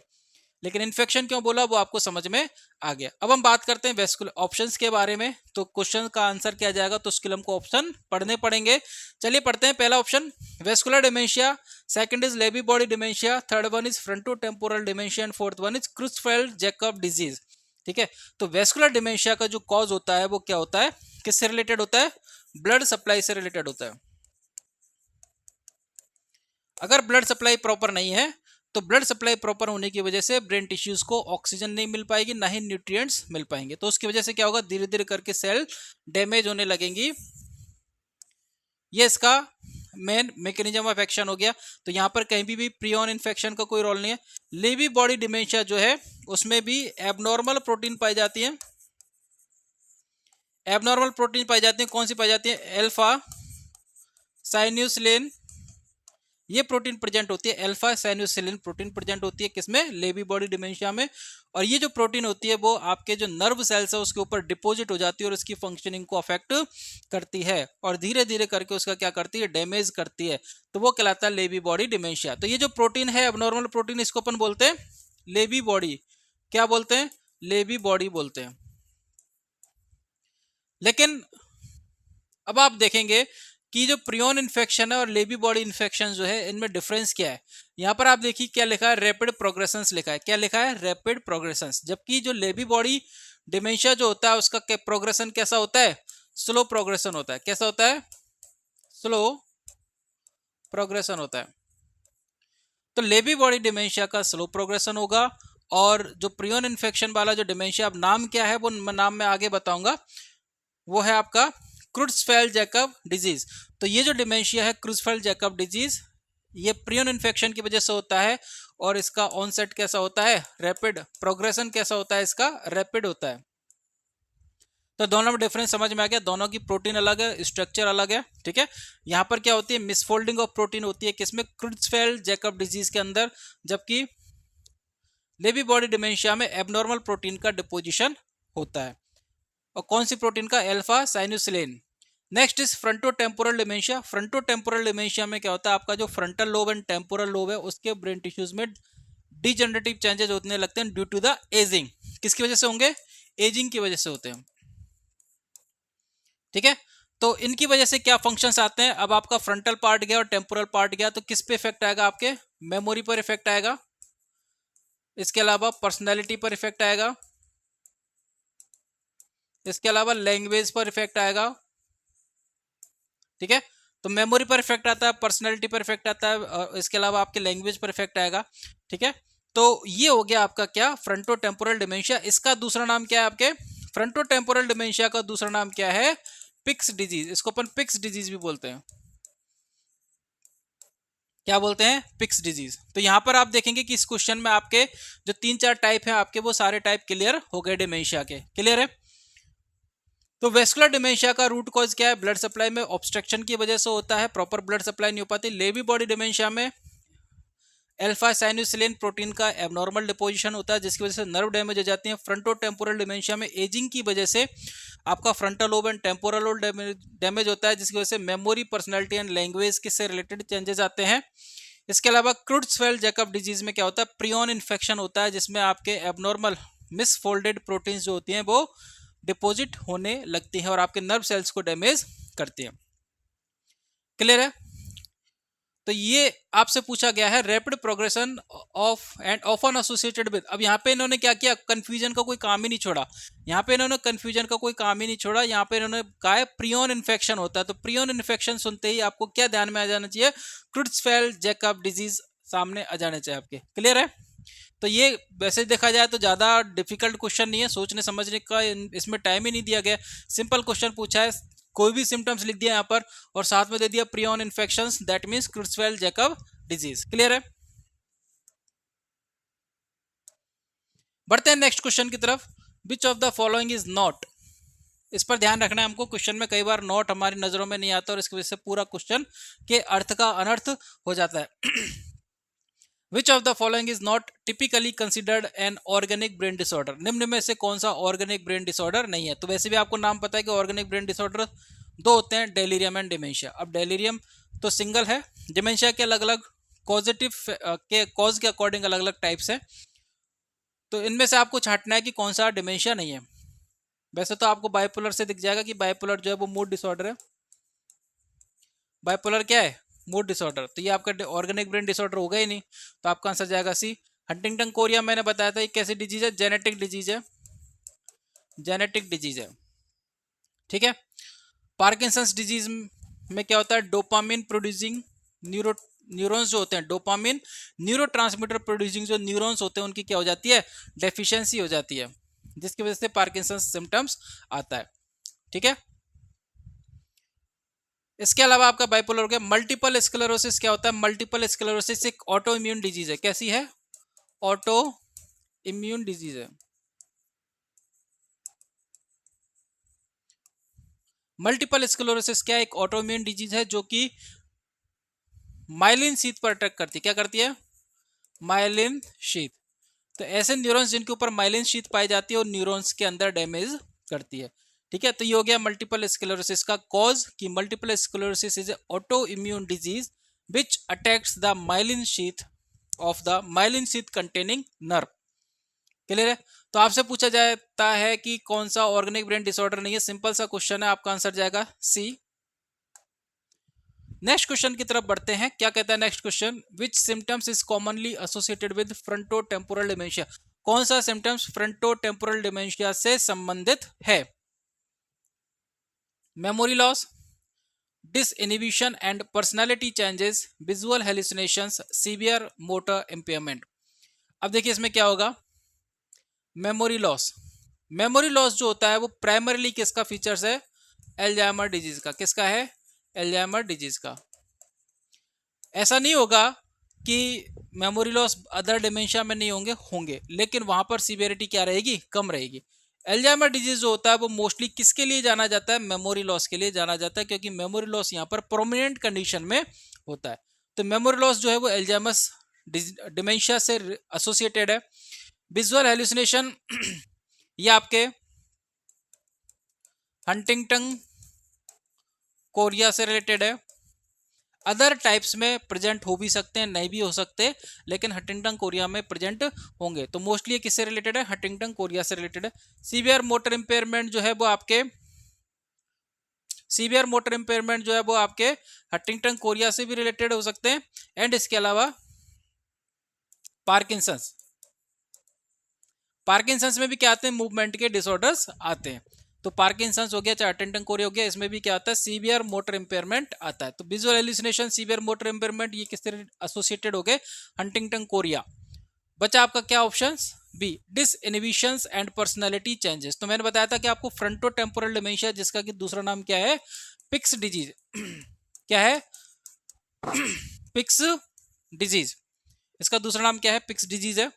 लेकिन इन्फेक्शन क्यों बोला वो आपको समझ में आ गया। अब हम बात करते हैं वेस्कुलर ऑप्शंस के बारे में। तो क्वेश्चन का आंसर क्या जाएगा, तो उसके लिए हमको ऑप्शन पढ़ने पड़ेंगे। चलिए पढ़ते हैं। पहला option vascular dementia, second is Lewy body dementia, third one is frontotemporal dementia and fourth one is Creutzfeldt Jakob disease. ठीक है, तो वेस्कुलर डिमेंशिया का जो कॉज होता है वो क्या होता है, किससे रिलेटेड होता है, ब्लड सप्लाई से रिलेटेड होता है। अगर ब्लड सप्लाई प्रॉपर नहीं है तो ब्लड सप्लाई प्रॉपर होने की वजह से ब्रेन टिश्यूज को ऑक्सीजन नहीं मिल पाएगी, ना ही न्यूट्रिएंट्स मिल पाएंगे। तो उसकी वजह से क्या होगा, धीरे धीरे करके सेल डैमेज होने लगेंगी। ये इसका मेन मैकेनिज्म ऑफ एक्शन हो गया। तो यहाँ पर कहीं भी प्रियन इन्फेक्शन का कोई रोल नहीं है। लेवी बॉडी डिमेंशिया जो है उसमें भी एबनॉर्मल प्रोटीन पाई जाती है। एबनॉर्मल प्रोटीन पाई जाती है, कौन सी पाई जाती है, अल्फा साइन्यूसिलिन, ये प्रोटीन प्रेजेंट होती है, अल्फा साइन्यूसिलिन प्रोटीन प्रेजेंट होती है किसमें, लेवी बॉडी डिमेंशिया में। और ये जो प्रोटीन होती है वो आपके जो नर्व सेल्स है उसके ऊपर डिपॉजिट हो जाती है और उसकी फंक्शनिंग को अफेक्ट करती है और धीरे धीरे करके उसका क्या करती है, डैमेज करती है। तो वो कहलाता है लेवी बॉडी डिमेंशिया। तो ये जो प्रोटीन है एबनॉर्मल प्रोटीन, इसको अपन बोलते हैं लेवी बॉडी, क्या बोलते हैं, लेवी बॉडी बोलते हैं। लेकिन अब आप देखेंगे कि जो प्रियन इन्फेक्शन है और लेबी बॉडी इन्फेक्शन जो है इनमें डिफरेंस क्या है। यहाँ पर आप देखिए क्या लिखा है, रैपिड प्रोग्रेशंस लिखा है। क्या लिखा है, रैपिड प्रोग्रेशंस। जबकि जो लेबी बॉडी डिमेंशिया जो होता है उसका प्रोग्रेशन कैसा होता है, स्लो प्रोग्रेशन होता है। कैसा होता है, स्लो प्रोग्रेशन होता है। तो लेबी बॉडी डिमेंशिया का स्लो प्रोग्रेशन होगा, और जो प्रियन इन्फेक्शन वाला जो डिमेंशिया, अब नाम क्या है वो नाम मैं आगे बताऊंगा, वो है आपका क्रुट्ज़फेल्ड जैकब डिजीज। तो ये जो डिमेंशिया है क्रुट्ज़फेल्ड जैकब डिजीज, ये प्रियन इन्फेक्शन की वजह से होता है, और इसका ऑनसेट कैसा होता है, रैपिड। प्रोग्रेशन कैसा होता है इसका, रैपिड होता है। तो दोनों में डिफरेंस समझ में आ गया, दोनों की प्रोटीन अलग है, स्ट्रक्चर अलग है, ठीक है। यहाँ पर क्या होती है, मिसफोल्डिंग ऑफ प्रोटीन होती है किसमें, क्रुट्ज़फेल्ड जैकब डिजीज के अंदर। जबकि लेबी बॉडी डिमेंशिया में एबनॉर्मल प्रोटीन का डिपोजिशन होता है। और कौन सी प्रोटीन का, alpha synuclein. Next is frontotemporal dementia. Frontotemporal dementia में क्या होता है, आपका जो frontal lobe and temporal lobe है उसके ब्रेन टिश्यूज में डिजेनरेटिव चेंजेस होने लगते हैं ड्यू टू द एजिंग। किसकी वजह से होंगे, एजिंग की वजह से होते हैं, ठीक है। तो इनकी वजह से क्या फंक्शंस आते हैं, अब आपका फ्रंटल पार्ट गया और टेम्पोरल पार्ट गया, तो किस पे इफेक्ट आएगा, आपके मेमोरी पर इफेक्ट आएगा, इसके अलावा पर्सनैलिटी पर इफेक्ट आएगा, इसके अलावा लैंग्वेज पर इफेक्ट आएगा, ठीक है। तो मेमोरी पर इफेक्ट आता है, पर्सनैलिटी पर इफेक्ट आता है, और इसके अलावा आपके लैंग्वेज पर इफेक्ट आएगा, ठीक है। तो ये हो गया आपका क्या, फ्रंटो टेम्पोरल डिमेंशिया। इसका दूसरा नाम क्या है, आपके फ्रंटो टेम्पोरल डिमेंशिया का दूसरा नाम क्या है, पिक्स डिजीज। इसको अपन पिक्स डिजीज भी बोलते हैं। क्या बोलते हैं, पिक्स डिजीज। तो यहां पर आप देखेंगे कि इस क्वेश्चन में आपके जो 3-4 टाइप हैं आपके, वो सारे टाइप क्लियर हो गए डिमेंशिया के, क्लियर है। तो वेस्कुलर डिमेंशिया का रूट कॉज क्या है, ब्लड सप्लाई में ऑब्स्ट्रक्शन की वजह से होता है, प्रॉपर ब्लड सप्लाई नहीं हो पाती। लेबी बॉडी डिमेंशिया में अल्फा साइनुसिलेन प्रोटीन का एबनॉर्मल डिपोजिशन होता है, जिसकी वजह से नर्व डैमेज हो जाती है। फ्रंटो टेम्पोरल डिमेंशिया में एजिंग की वजह से आपका frontal lobe and temporal lobe damage होता है, जिसकी वजह से मेमोरी, पर्सनैलिटी एंड लैंग्वेज के से रिलेटेड चेंजेस आते हैं। इसके अलावा क्रुट्ज़फेल्ड जैकब डिजीज में क्या होता है, प्रियन इन्फेक्शन होता है, जिसमें आपके एबनॉर्मल मिसफोल्डेड प्रोटीन्स जो होती हैं वो डिपॉजिट होने लगती हैं और आपके नर्व सेल्स को डैमेज करती हैं, क्लियर है। तो ये आपसे पूछा गया है rapid progression of and often associated with. अब यहाँ पे इन्होंने क्या किया, कंफ्यूजन का कोई काम ही नहीं छोड़ा। यहाँ पे इन्होंने कंफ्यूजन का कोई काम ही नहीं छोड़ा, यहाँ पे इन्होंने कहा है प्रियन इन्फेक्शन होता है। तो प्रियन इन्फेक्शन सुनते ही आपको क्या ध्यान में आ जाना चाहिए, क्रुट्ज़फेल्ड जैकब डिजीज सामने आ जाने चाहिए आपके, क्लियर है। तो ये वैसे देखा जाए तो ज़्यादा डिफिकल्ट क्वेश्चन नहीं है, सोचने समझने का इसमें टाइम ही नहीं दिया गया, सिंपल क्वेश्चन पूछा है। कोई भी सिम्टम्स लिख दिया यहाँ पर और साथ में दे दिया prion infections, that means Creutzfeldt Jakob disease, clear है। बढ़ते हैं नेक्स्ट क्वेश्चन की तरफ। Which of the following is not, इस पर ध्यान रखना है हमको, क्वेश्चन में कई बार नॉट हमारी नजरों में नहीं आता और इसकी वजह से पूरा क्वेश्चन के अर्थ का अनर्थ हो जाता है। विच of the following is not typically considered an organic brain disorder, निम्न में से कौन सा ऑर्गेनिक ब्रेन डिसऑर्डर नहीं है। तो वैसे भी आपको नाम पता है कि ऑर्गेनिक ब्रेन डिसऑर्डर दो होते हैं, डेलीरियम एंड डिमेंशिया। अब डेलीरियम तो सिंगल है, डिमेंशिया के अलग अलग कॉजेटिव के कॉज के अकॉर्डिंग अलग अलग टाइप्स हैं। तो इनमें से आपको छांटना है कि कौन सा डिमेंशिया नहीं है। वैसे तो आपको बाइपोलर से दिख जाएगा कि बाइपोलर जो है वो मूड डिसऑर्डर है। बाइपोलर क्या है, मूड डिसऑर्डर। तो ये आपका ऑर्गेनिक ब्रेन डिसऑर्डर होगा ही नहीं, तो आपका आंसर जाएगा सी। हंटिंगटन कोरिया मैंने बताया था, ये कैसी डिजीज है, जेनेटिक डिजीज है, जेनेटिक डिजीज है, ठीक है। पार्किंसंस डिजीज में क्या होता है, डोपामिन प्रोड्यूसिंग न्यूरॉन्स जो होते हैं, डोपामिन न्यूरोट्रांसमीटर प्रोड्यूसिंग जो न्यूरॉन्स होते हैं उनकी क्या हो जाती है, डेफिशिएंसी हो जाती है, जिसकी वजह से पार्किंसंस सिम्टम्स आता है, ठीक है। इसके अलावा आपका बाइपोलर हो गया। मल्टीपल स्क्लेरोसिस क्या होता है, मल्टीपल स्क्लेरोसिस एक ऑटो इम्यून डिजीज है। कैसी है, ऑटो इम्यून डिजीज है। मल्टीपल स्क्लेरोसिस क्या है, एक ऑटो इम्यून डिजीज है जो कि माइलिन शीथ पर अटैक करती है। क्या करती है, माइलिन शीथ। तो ऐसे न्यूरॉन्स जिनके ऊपर माइलिन शीथ पाई जाती है और न्यूरॉन्स के अंदर डैमेज करती है, ठीक है। तो ये हो गया मल्टीपल स्क्लेरोसिस का कॉज कि multiple sclerosis is auto immune disease which attacks the myelin sheath of the myelin sheath containing nerve, clear है। तो आपसे पूछा जाता है कि कौन सा ऑर्गेनिक ब्रेन डिसऑर्डर नहीं है, सिंपल सा क्वेश्चन है, आपका आंसर जाएगा सी, नेक्स्ट क्वेश्चन की तरफ बढ़ते हैं। क्या कहता है next question, which symptoms is commonly associated with frontotemporal dementia. कौन सा सिम्टम्स फ्रंटो टेम्पोरल डिमेंशिया से संबंधित है? Memory loss, disinhibition and personality changes, visual hallucinations, severe motor impairment. अब देखिए इसमें क्या होगा, मेमोरी लॉस। मेमोरी लॉस जो होता है वो प्राइमरीली किसका फीचर्स है? एल्जाइमर डिजीज का। किसका है? एल्जाइमर डिजीज का। ऐसा नहीं होगा कि मेमोरी लॉस अदर डिमेंशिया में नहीं होंगे, लेकिन वहां पर सीवियरिटी क्या रहेगी? कम रहेगी। एल्जाइमर डिजीज जो होता है वो मोस्टली किसके लिए जाना जाता है? मेमोरी लॉस के लिए जाना जाता है, क्योंकि मेमोरी लॉस यहाँ पर प्रोमिनेंट कंडीशन में होता है। तो मेमोरी लॉस जो है वो एल्जाइमर्स डिमेंशिया से एसोसिएटेड है। विजुअल हेलुसिनेशन ये आपके हंटिंगटन कोरिया से रिलेटेड है। अदर टाइप्स में प्रेजेंट हो भी सकते हैं, नहीं भी हो सकते, लेकिन हंटिंगटन कोरिया में प्रेजेंट होंगे। तो मोस्टली किससे रिलेटेड है? हंटिंगटन कोरिया से रिलेटेड है। सीवियर मोटर इंपेयरमेंट जो है वो आपके हंटिंगटन कोरिया से भी रिलेटेड हो सकते हैं। एंड इसके अलावा पार्किंसंस में भी क्या आते हैं? मूवमेंट के डिसऑर्डर्स आते हैं। तो पार्किंसंस हो गया, चाहे हंटिंगटन कोरिया हो गया, इसमें भी क्या आता है? सीवियर मोटर इंपेयरमेंट आता है। तो visual hallucination, severe motor impairment, ये किससे एसोसिएटेड हो गए? Huntington chorea. बचा आपका क्या option? B, disinhibitions and personality changes. तो मैंने बताया था कि आपको फ्रंटो टेम्पोरल डिमेंशिया, जिसका कि दूसरा नाम क्या है? Pick's disease. क्या है? Pick's disease. इसका दूसरा नाम क्या है? पिक्स डिजीज है।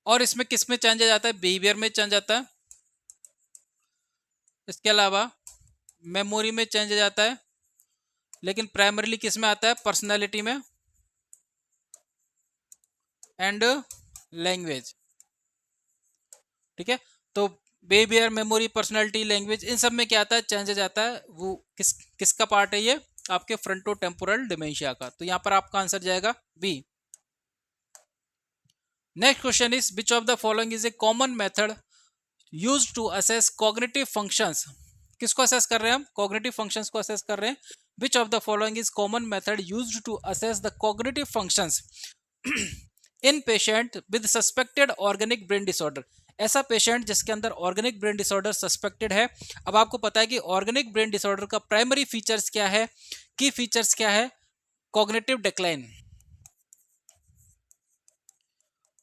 और इसमें किस में चेंज आ जाता है? बिहेवियर में चेंज आता है। इसके अलावा मेमोरी में चेंज आ जाता है, लेकिन प्राइमरीली किस में आता है? पर्सनालिटी में एंड लैंग्वेज। ठीक है, तो बिहेवियर, मेमोरी, पर्सनालिटी, लैंग्वेज, इन सब में क्या आता है? चेंज आ जाता है। वो किसका पार्ट है? ये आपके फ्रंटो टेम्पोरल डिमेंशिया का। तो यहां पर आपका आंसर जाएगा B. Next question is, which of the following is a common method used to assess cognitive functions. किसको असेस कर रहे हैं हम? कॉग्निटिव फंक्शंस को असेस कर रहे हैं। Which of the following is common method used to assess the cognitive functions in patient with suspected organic brain disorder. ऐसा पेशेंट जिसके अंदर ऑर्गेनिक ब्रेन डिसऑर्डर सस्पेक्टेड है। अब आपको पता है कि ऑर्गेनिक ब्रेन डिसऑर्डर का प्राइमरी फीचर्स क्या है? की फीचर्स क्या है? Cognitive decline.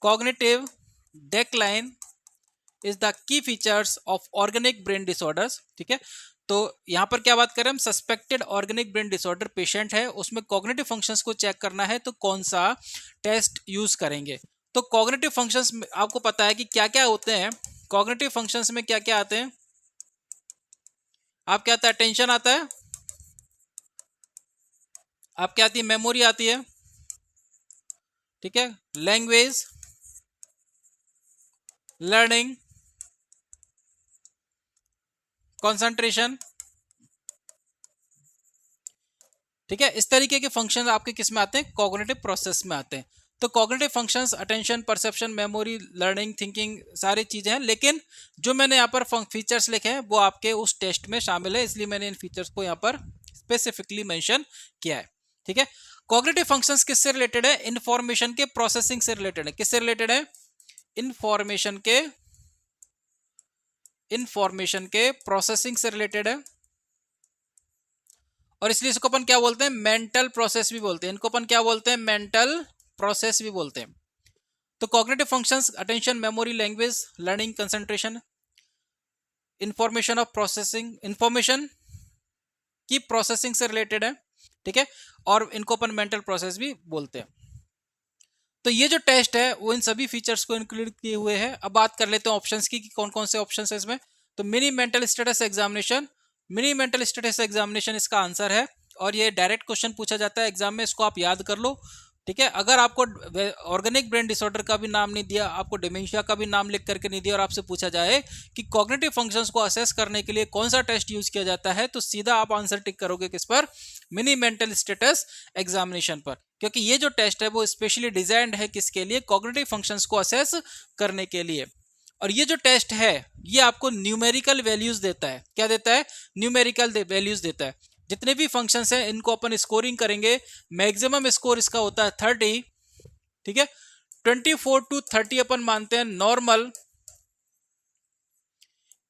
Cognitive decline is the key features of organic brain disorders. ठीक है, तो यहां पर क्या बात करें हम? Suspected organic brain disorder patient है, उसमें कॉग्निटिव फंक्शंस को चेक करना है, तो कौन सा टेस्ट यूज करेंगे? तो कॉग्निटिव फंक्शंस आपको पता है कि क्या क्या होते हैं। कॉग्निटिव फंक्शंस में क्या क्या आते हैं? आप क्या आता है? अटेंशन आता है। आप क्या आती है? मेमोरी आती है। ठीक है, लैंग्वेज, लर्निंग, कंसंट्रेशन। ठीक है, इस तरीके के फंक्शन आपके किस में आते हैं? कॉग्निटिव प्रोसेस में आते हैं। तो cognitive functions attention, perception, memory, learning, thinking, सारी चीजें हैं, लेकिन जो मैंने यहाँ पर फीचर्स लिखे हैं वो आपके उस टेस्ट में शामिल है, इसलिए मैंने इन फीचर्स को यहाँ पर स्पेसिफिकली मेंशन किया है। ठीक है, कॉग्निटिव फंक्शंस किससे रिलेटेड है? इंफॉर्मेशन के प्रोसेसिंग से रिलेटेड है। किससे रिलेटेड है? इंफॉर्मेशन के प्रोसेसिंग से रिलेटेड है। और इसलिए इसको अपन क्या बोलते हैं? मेंटल प्रोसेस भी बोलते हैं। इनको अपन क्या बोलते हैं? मेंटल प्रोसेस भी बोलते हैं। तो cognitive functions attention, memory, language, learning, concentration, information of processing, information की प्रोसेसिंग से रिलेटेड है। ठीक है, और इनको अपन मेंटल प्रोसेस भी बोलते हैं। तो ये जो टेस्ट है वो इन सभी फीचर्स को इंक्लूड किए हुए हैं। अब बात कर लेते हैं ऑप्शंस की कि कौन कौन से ऑप्शंस है इसमें। तो mini mental status examination, mini mental status examination इसका आंसर है, और ये डायरेक्ट क्वेश्चन पूछा जाता है एग्जाम में, इसको आप याद कर लो। ठीक है, अगर आपको ऑर्गेनिक ब्रेन डिसऑर्डर का भी नाम नहीं दिया, आपको डिमेंशिया का भी नाम लिख करके नहीं दिया, और आपसे पूछा जाए कि कॉग्निटिव फंक्शंस को असेस करने के लिए कौन सा टेस्ट यूज किया जाता है, तो सीधा आप आंसर टिक करोगे किस पर? मिनी मेंटल स्टेटस एग्जामिनेशन पर, क्योंकि ये जो टेस्ट है वो स्पेशली डिजाइंड है किसके लिए? कॉग्निटिव फंक्शंस को असेस करने के लिए। और ये जो टेस्ट है ये आपको न्यूमेरिकल वैल्यूज देता है। क्या देता है? न्यूमेरिकल वैल्यूज देता है। जितने भी फंक्शंस हैं इनको अपन स्कोरिंग करेंगे, मैक्सिमम स्कोर इसका होता है 30, ठीक है। 24 to 30 अपन मानते हैं नॉर्मल,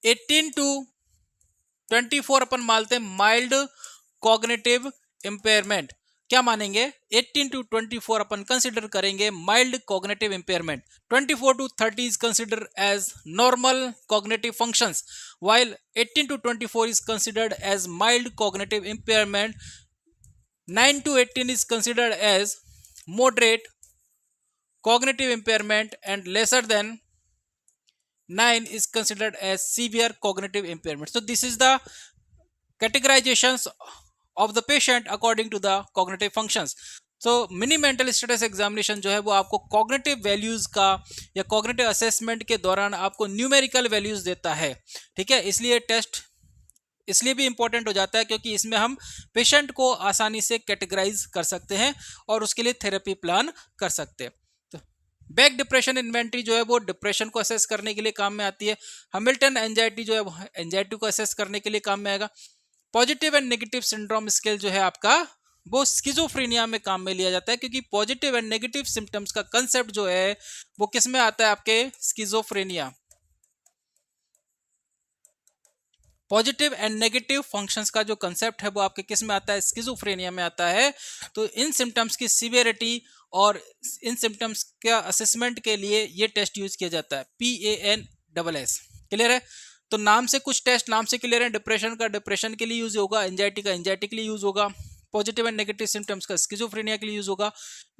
18 to 24 अपन मानते हैं माइल्ड कॉग्निटिव इम्पेयरमेंट। क्या मानेंगे? 18 to 24 अपन कंसिडर करेंगे mild cognitive impairment, 24 to 30 is considered as normal cognitive functions, while 18 to 24 is considered as mild cognitive impairment, 9 to 18 is considered as moderate cognitive impairment, and lesser than 9 is considered as severe cognitive impairment. So this is the categorizations of the patient according to the cognitive functions. तो mini mental status examination जो है वो आपको cognitive values का या cognitive assessment के दौरान आपको न्यूमेरिकल वैल्यूज देता है, ठीक है। इसलिए टेस्ट इसलिए भी इंपॉर्टेंट हो जाता है क्योंकि इसमें हम पेशेंट को आसानी से कैटेगराइज कर सकते हैं और उसके लिए थेरेपी प्लान कर सकते हैं। तो बैक डिप्रेशन इन्वेंट्री जो है वो डिप्रेशन को असेस करने के लिए काम में आती है। हैमिल्टन एंजाइटी जो है वो एंजाइटी को असेस करने के लिए काम में आएगा। Positive and negative syndrome scale जो है आपका वो स्किज़ोफ्रेनिया में काम में लिया जाता है, क्योंकि पॉजिटिव एंड नेगेटिव सिम्टम्स का कंसेप्ट जो है वो किस में आता है? आपके schizophrenia. Positive and negative functions का जो कंसेप्ट है वो आपके किस में आता है? स्किज़ोफ्रेनिया में आता है। तो इन सिम्टम्स की सिवियरिटी और इन सिम्टम्स का असेसमेंट के लिए ये टेस्ट यूज किया जाता है, PANSS। क्लियर है? तो नाम से कुछ टेस्ट नाम से क्लियर है। डिप्रेशन का डिप्रेशन के लिए यूज होगा, एंजाइटी का एंजाइटी के लिए यूज होगा, पॉजिटिव एंड नेगेटिव सिम्टम्स का स्किज़ोफ्रेनिया के लिए यूज होगा।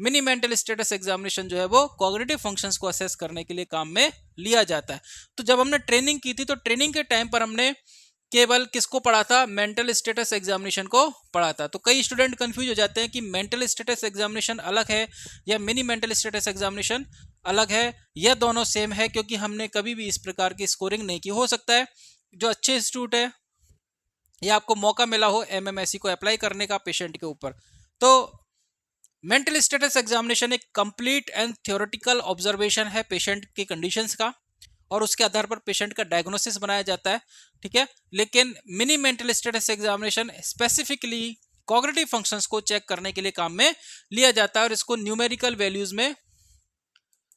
मिनी मेंटल स्टेटस एग्जामिनेशन जो है वो कॉग्निटिव फंक्शंस को असेस करने के लिए काम में लिया जाता है। तो जब हमने ट्रेनिंग की थी तो ट्रेनिंग के टाइम पर हमने केवल किसको पढ़ा था? मेंटल स्टेटस एग्जामिनेशन को पढ़ा था। तो कई स्टूडेंट कंफ्यूज हो जाते हैं कि मेंटल स्टेटस एग्जामिनेशन अलग है या मिनी मेंटल स्टेटस एग्जामिनेशन अलग है, या दोनों सेम है, क्योंकि हमने कभी भी इस प्रकार की स्कोरिंग नहीं की। हो सकता है जो अच्छे इंस्टीट्यूट है या आपको मौका मिला हो MMSE को अप्लाई करने का पेशेंट के ऊपर। तो मेंटल स्टेटस एग्जामिनेशन एक कंप्लीट एंड थ्योरेटिकल ऑब्जर्वेशन है पेशेंट की कंडीशंस का, और उसके आधार पर पेशेंट का डायग्नोसिस बनाया जाता है, ठीक है। लेकिन mini mental status examination specifically cognitive functions को चेक करने के लिए काम में लिया जाता है और इसको न्यूमेरिकल वैल्यूज में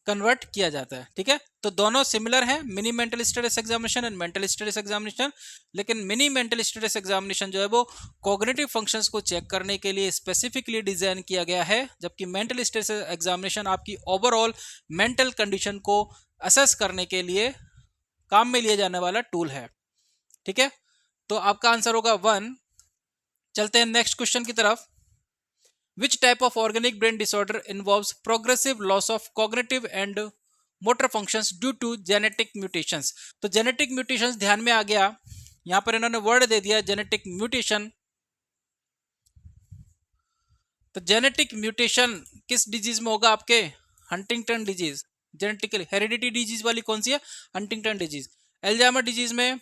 कन्वर्ट किया जाता है, ठीक है। तो दोनों सिमिलर हैं, mini mental status examination and mental status examination. लेकिन मिनी मेंटल स्टेटस एग्जामिनेशन जो है वो कॉग्निटिव फंक्शंस को चेक करने के लिए स्पेसिफिकली डिजाइन किया गया है, जबकि मेंटल स्टेटस एग्जामिनेशन आपकी ओवरऑल मेंटल कंडीशन को असेस करने के लिए काम में लिया जाने वाला टूल है, ठीक है। तो आपका आंसर होगा 1। चलते हैं नेक्स्ट क्वेश्चन की तरफ। Which type of organic brain disorder involves progressive loss of cognitive and motor functions due to genetic mutations? तो genetic mutations ध्यान में आ गया, यहां पर इन्होंने वर्ड दे दिया genetic mutation। तो जेनेटिक म्यूटेशन किस डिजीज में होगा? आपके Huntington disease, genetically heredity disease वाली कौन सी है? Huntington disease. एल्जाइमर डिजीज में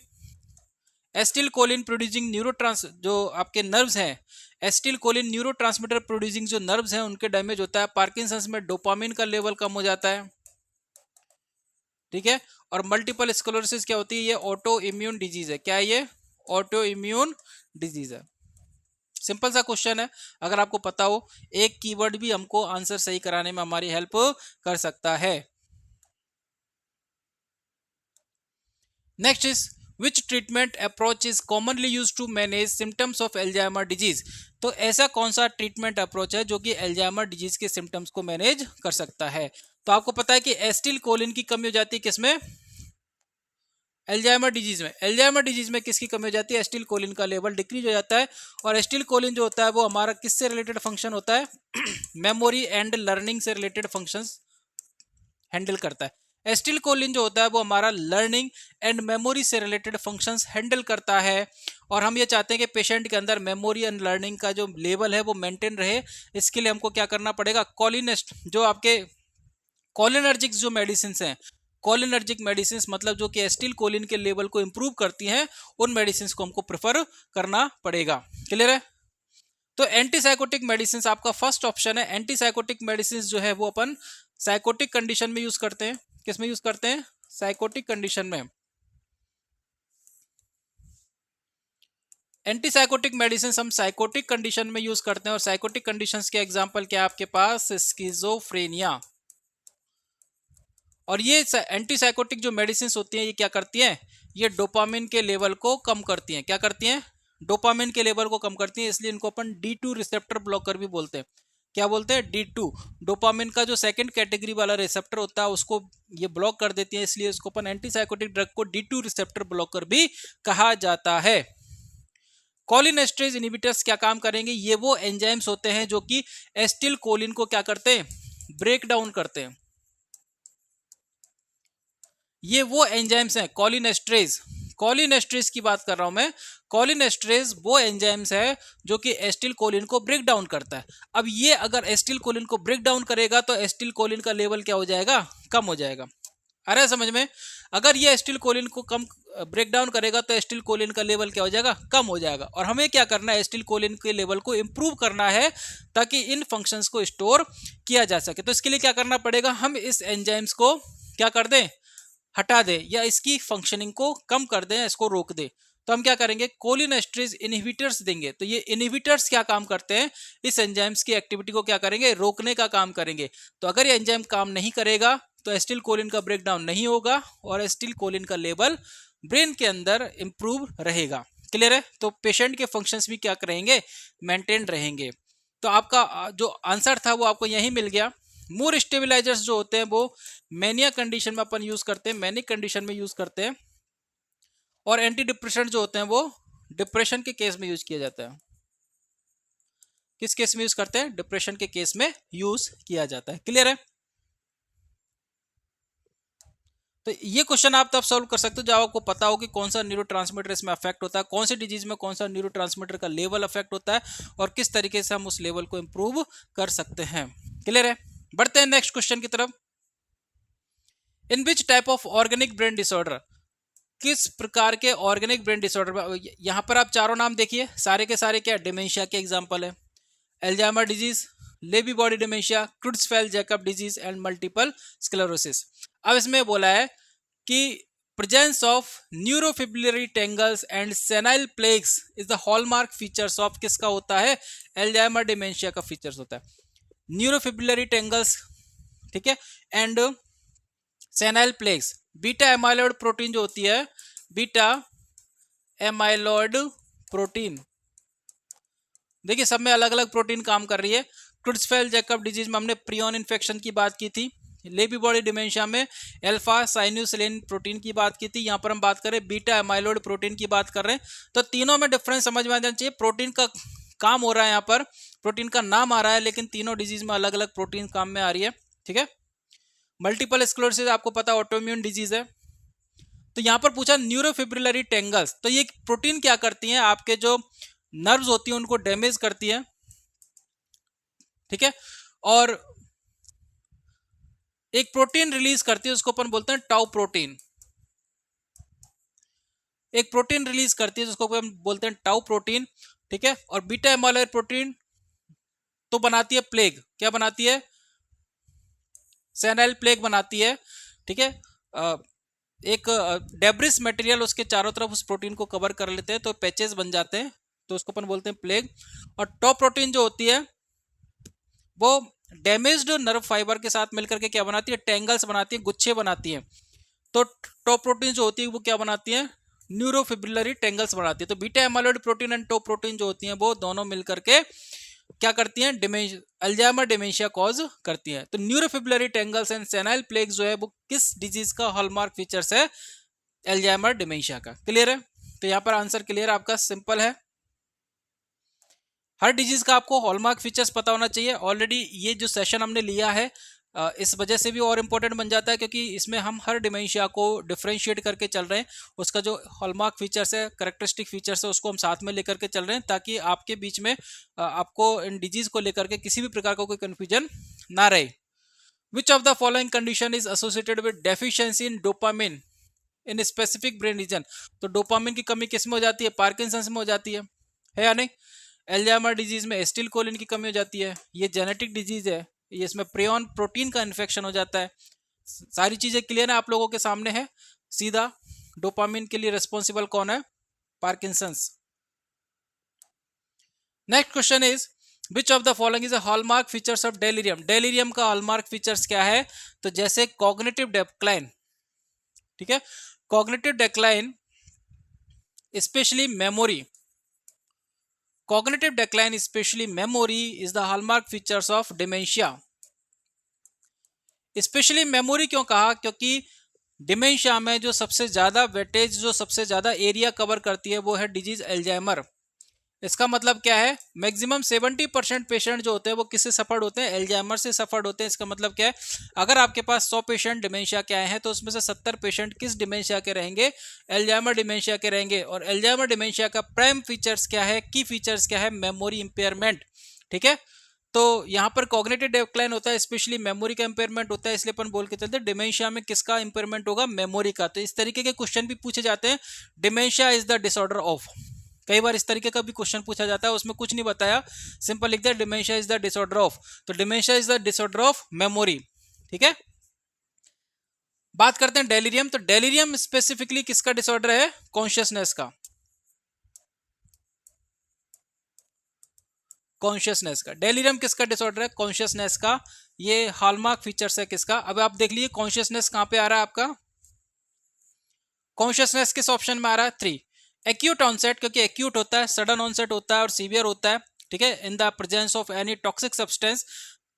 एस्टिल कोलिन प्रोड्यूसिंग जो आपके नर्व्स हैं, एस्टिल कोलिन न्यूरोट्रांसमीटर प्रोड्यूसिंग जो नर्व्स हैं उनके डैमेज होता है। पार्किंसंस में डोपामिन का लेवल कम हो जाता है, ठीक है। और मल्टीपल स्क्लेरोसिस क्या होती है? ये ऑटो इम्यून डिजीज है। क्या है ये? ऑटो इम्यून डिजीज है। सिंपल सा क्वेश्चन है, अगर आपको पता हो एक कीवर्ड भी हमको आंसर सही कराने में हमारी हेल्प कर सकता है। Next is Which treatment approach is commonly used to manage symptoms of Alzheimer disease? तो ऐसा कौन सा ट्रीटमेंट अप्रोच है जो कि एल्जाइमर डिजीज के सिम्टम्स को मैनेज कर सकता है? तो आपको पता है कि एस्टिल कोलिन की कमी हो जाती है किसमें? एल्जाइमर डिजीज में। एल्जाइमर डिजीज में किसकी कमी हो जाती है? एस्टिल कोलिन का लेवल डिक्रीज हो जाता है। और एस्टिल कोलिन जो होता है वो हमारा किससे रिलेटेड फंक्शन होता है? मेमोरी एंड लर्निंग से रिलेटेड फंक्शंस हैंडल करता है। एस्टिल कोलिन जो होता है वो हमारा लर्निंग एंड मेमोरी से रिलेटेड फंक्शंस हैंडल करता है, और हम ये चाहते हैं कि पेशेंट के अंदर मेमोरी एंड लर्निंग का जो लेवल है वो मेंटेन रहे। इसके लिए हमको क्या करना पड़ेगा? कोलिनेस्ट जो आपके कोलिनर्जिक जो मेडिसिन हैं, कोलिनर्जिक मेडिसिन मतलब जो कि एस्टिल कोलिन के लेवल को इंप्रूव करती हैं, उन मेडिसिन को हमको प्रेफर करना पड़ेगा। क्लियर है? तो एंटीसाइकोटिक मेडिसिन आपका फर्स्ट ऑप्शन है। एंटीसाइकोटिक मेडिसिन जो है वो अपन साइकोटिक कंडीशन में यूज करते हैं। किस में यूज करते हैं? साइकोटिक कंडीशन में एंटीसाइकोटिक मेडिसिन हम साइकोटिक कंडीशन में यूज करते हैं, और साइकोटिक कंडीशंस के एग्जांपल क्या है आपके पास? स्किज़ोफ्रेनिया। और ये एंटीसाइकोटिक जो मेडिसिन होती हैं ये क्या करती हैं? ये डोपामिन के लेवल को कम करती हैं। क्या करती हैं? डोपामिन के लेवल को कम करती हैं, इसलिए इनको अपन D2 रिसेप्टर ब्लॉकर भी बोलते हैं। क्या बोलते हैं? D2। डोपामिन का जो सेकंड कैटेगरी वाला रिसेप्टर होता है उसको ये ब्लॉक कर देती है, इसलिए इसको अपन एंटीसाइकोटिक ड्रग को D2 रिसेप्टर ब्लॉकर भी कहा जाता है। कोलिनेस्टरेज इनहिबिटर्स क्या काम करेंगे? ये वो एंजाइम्स होते हैं जो कि एस्टिल कोलिन को क्या करते हैं? ब्रेक डाउन करते हैं। ये वो एंजाइम्स हैं कोलिनेस्टरेज। कोलिनेस्टरेज की बात कर रहा हूं मैं। कोलिनेस्टरेज वो एंजाइम्स है जो कि एस्टिल कोलिन को ब्रेक डाउन करता है। अब ये अगर एस्टिल कोलिन को ब्रेक डाउन करेगा तो एस्टिल कोलिन का लेवल क्या हो जाएगा? कम हो जाएगा। आ रहा है समझ में? अगर ये एस्टिल कोलिन को कम ब्रेक डाउन करेगा तो एस्टिल कोलिन का लेवल क्या हो जाएगा? कम हो जाएगा। और हमें क्या करना है? एस्टिल कोलिन के लेवल को इंप्रूव करना है ताकि इन फंक्शंस को स्टोर किया जा सके। तो इसके लिए क्या करना पड़ेगा? हम इस एंजाइम्स को क्या कर दें? हटा दें, या इसकी फंक्शनिंग को कम कर दें, इसको रोक दें। तो हम क्या करेंगे? कोलिनेस्टरेज इनहिबिटर्स देंगे। तो ये इनहिबिटर्स क्या काम करते हैं? इस एंजाइम्स की एक्टिविटी को क्या करेंगे? रोकने का काम करेंगे। तो अगर ये एंजाइम काम नहीं करेगा तो एस्टिल कोलिन का ब्रेकडाउन नहीं होगा और एस्टिल कोलिन का लेवल ब्रेन के अंदर इंप्रूव रहेगा। क्लियर है? तो पेशेंट के फंक्शंस भी क्या रहेंगे? मेंटेन रहेंगे। तो आपका जो आंसर था वो आपको यही मिल गया। मूड स्टेबिलाइजर्स जो होते हैं वो मैनिया कंडीशन में अपन यूज करते हैं, मैनिक कंडीशन में यूज करते हैं। और एंटी डिप्रेशन जो होते हैं वो डिप्रेशन के केस में यूज किया जाता है। किस केस में यूज करते हैं? डिप्रेशन के केस में यूज किया जाता है। क्लियर है? तो ये क्वेश्चन आप तब सॉल्व कर सकते हो जब आपको पता हो कि कौन सा न्यूरोट्रांसमीटर इसमें अफेक्ट होता है, कौन सी डिजीज में कौन सा न्यूरोट्रांसमीटर का लेवल अफेक्ट होता है, और किस तरीके से हम उस लेवल को इंप्रूव कर सकते हैं। क्लियर है? बढ़ते हैं नेक्स्ट क्वेश्चन की तरफ। In which type of organic brain disorder, किस प्रकार के ऑर्गेनिक ब्रेन डिसऑर्डर, यहां पर आप चारों नाम देखिए, सारे के सारे क्या डिमेंशिया के एग्जांपल है। Alzheimer disease, Lewy body dementia, Creutzfeldt Jakob disease and multiple sclerosis. अब इसमें बोला है कि presence of neurofibrillary tangles and senile plaques is the hallmark features of किसका होता है? एल्जाइमर डिमेंशिया का फीचर्स होता है। न्यूरोफिब्रिलरी टेंगल्स, ठीक है, and senile plagues. Beta amyloid protein जो होती है, बीटा एमाइलॉइड प्रोटीन, देखिए सब में अलग अलग प्रोटीन काम कर रही है। क्रुड्सफेल जैकब डिजीज में हमने प्रियन इन्फेक्शन की बात की थी। लेबी बॉडी डिमेंशिया में अल्फा साइनुसिलेन प्रोटीन की बात की थी। यहाँ पर हम बात करें बीटा एमाइलॉइड प्रोटीन की बात कर रहे हैं। तो तीनों में डिफरेंस समझ में आ जाना चाहिए। प्रोटीन का काम हो रहा है, यहाँ पर प्रोटीन का नाम आ रहा है, लेकिन तीनों डिजीज में अलग अलग प्रोटीन काम में आ रही है। ठीक है। मल्टीपल स्क्लेरोसिस आपको पता ऑटोइम्यून डिजीज है। तो यहाँ पर पूछा न्यूरोफिब्रिलरी टेंगल्स, तो ये प्रोटीन क्या करती हैं? आपके जो नर्व्स होती हैं उनको डैमेज करती है। ठीक है। और एक प्रोटीन रिलीज करती है, उसको अपन बोलते हैं टाउ प्रोटीन। एक प्रोटीन रिलीज करती है जिसको अपन बोलते हैं टाउ प्रोटीन। ठीक है। और बीटा एमाइलॉइड प्रोटीन तो बनाती है प्लेग। क्या बनाती है? सेनाइल प्लेग बनाती है। ठीक है। एक डेब्रिस मटेरियल उसके चारों तरफ उस प्रोटीन को कवर कर लेते हैं तो पैचेस बन जाते हैं, तो उसको अपन बोलते हैं प्लेग। और टॉप प्रोटीन जो होती है वो डैमेज्ड नर्व फाइबर के साथ मिलकर के क्या बनाती है? टेंगल्स बनाती है, गुच्छे बनाती है। तो टॉप प्रोटीन जो होती है वो क्या बनाती है? न्यूरोफिब्रिलरी टेंगल्स बनाती है। तो beta amyloid protein and top protein जो होती है वो दोनों मिलकर के क्या करती हैं? अल्जाइमर डिमेंशिया कॉज करती है। तो neurofibrillary tangles and senile plague जो है वो किस डिजीज का हॉलमार्क फीचर्स है? अल्जाइमर डिमेंशिया का। क्लियर है? तो यहाँ पर आंसर क्लियर आपका सिंपल है। हर डिजीज का आपको हॉलमार्क फीचर्स पता होना चाहिए। ऑलरेडी ये जो सेशन हमने लिया है इस वजह से भी और इम्पोर्टेंट बन जाता है क्योंकि इसमें हम हर डिमेंशिया को डिफरेंशिएट करके चल रहे हैं। उसका जो हॉलमार्क फीचर्स है, करेक्टरिस्टिक फीचर्स है, उसको हम साथ में लेकर के चल रहे हैं ताकि आपके बीच में आपको इन डिजीज को लेकर के किसी भी प्रकार का कोई कंफ्यूजन ना रहे। Which of the following condition is associated with deficiency in dopamine in specific brain region? तो डोपामिन की कमी किस में हो जाती है? पार्किंसंस में हो जाती है या नहीं? एल्जाइमर डिजीज में एस्टिल कोलिन की कमी हो जाती है, ये जेनेटिक डिजीज है, ये इसमें प्रियन प्रोटीन का इन्फेक्शन हो जाता है। सारी चीजें क्लियर है आप लोगों के सामने है सीधा। डोपामिन के लिए रिस्पॉन्सिबल कौन है? Parkinson's. Next question is which of the following is a hallmark features of delirium. Delirium का हॉलमार्क फीचर्स क्या है? तो जैसे कॉग्निटिव डिक्लाइन, ठीक है, cognitive decline specially memory, cognitive decline especially memory is the hallmark features of dementia। Specially memory क्यों कहा? क्योंकि डिमेंशिया में जो सबसे ज्यादा वेटेज, जो सबसे ज्यादा एरिया कवर करती है वो है डिजीज एल्जाइमर। इसका मतलब क्या है? मैक्सिमम 70% पेशेंट जो होते हैं वो किससे सफर्ड होते हैं? एल्जाइमर से सफर्ड होते हैं। इसका मतलब क्या है? अगर आपके पास 100 पेशेंट डिमेंशिया के आए हैं तो उसमें से 70 पेशेंट किस डिमेंशिया के रहेंगे? एल्जाइमर डिमेंशिया के रहेंगे। और एल्जाइमर डिमेंशिया का प्राइम फीचर्स क्या है, की फीचर्स क्या है? Memory impairment. ठीक है, तो यहाँ पर कॉग्निटिव डिक्लाइन होता है, स्पेशली मेमोरी का इंपेयरमेंट होता है, इसलिए अपन बोल के चलते हैं डिमेंशिया में किसका इंपेयरमेंट होगा? मेमोरी का। तो इस तरीके के क्वेश्चन भी पूछे जाते हैं। Dementia is the disorder of, कई बार इस तरीके का भी क्वेश्चन पूछा जाता है, उसमें कुछ नहीं बताया, सिंपल लिख दिया dementia is the disorder of. तो dementia is the disorder of memory. ठीक है, बात करते हैं डेलिरियम। तो डेलिरियम स्पेसिफिकली किसका डिसऑर्डर है? कॉन्शियसनेस का। कॉन्शियसनेस का। डेलिरियम किसका डिसऑर्डर है? कॉन्शियसनेस का। ये हॉलमार्क फीचर्स है किसका? अब आप देख लीजिए कॉन्शियसनेस कहां पे आ रहा है आपका? कॉन्शियसनेस किस ऑप्शन में आ रहा है? 3। एक्यूट ऑनसेट, क्योंकि एक्यूट होता है, सडन ऑनसेट होता है और सीवियर होता है। ठीक है, in the presence of any toxic substance,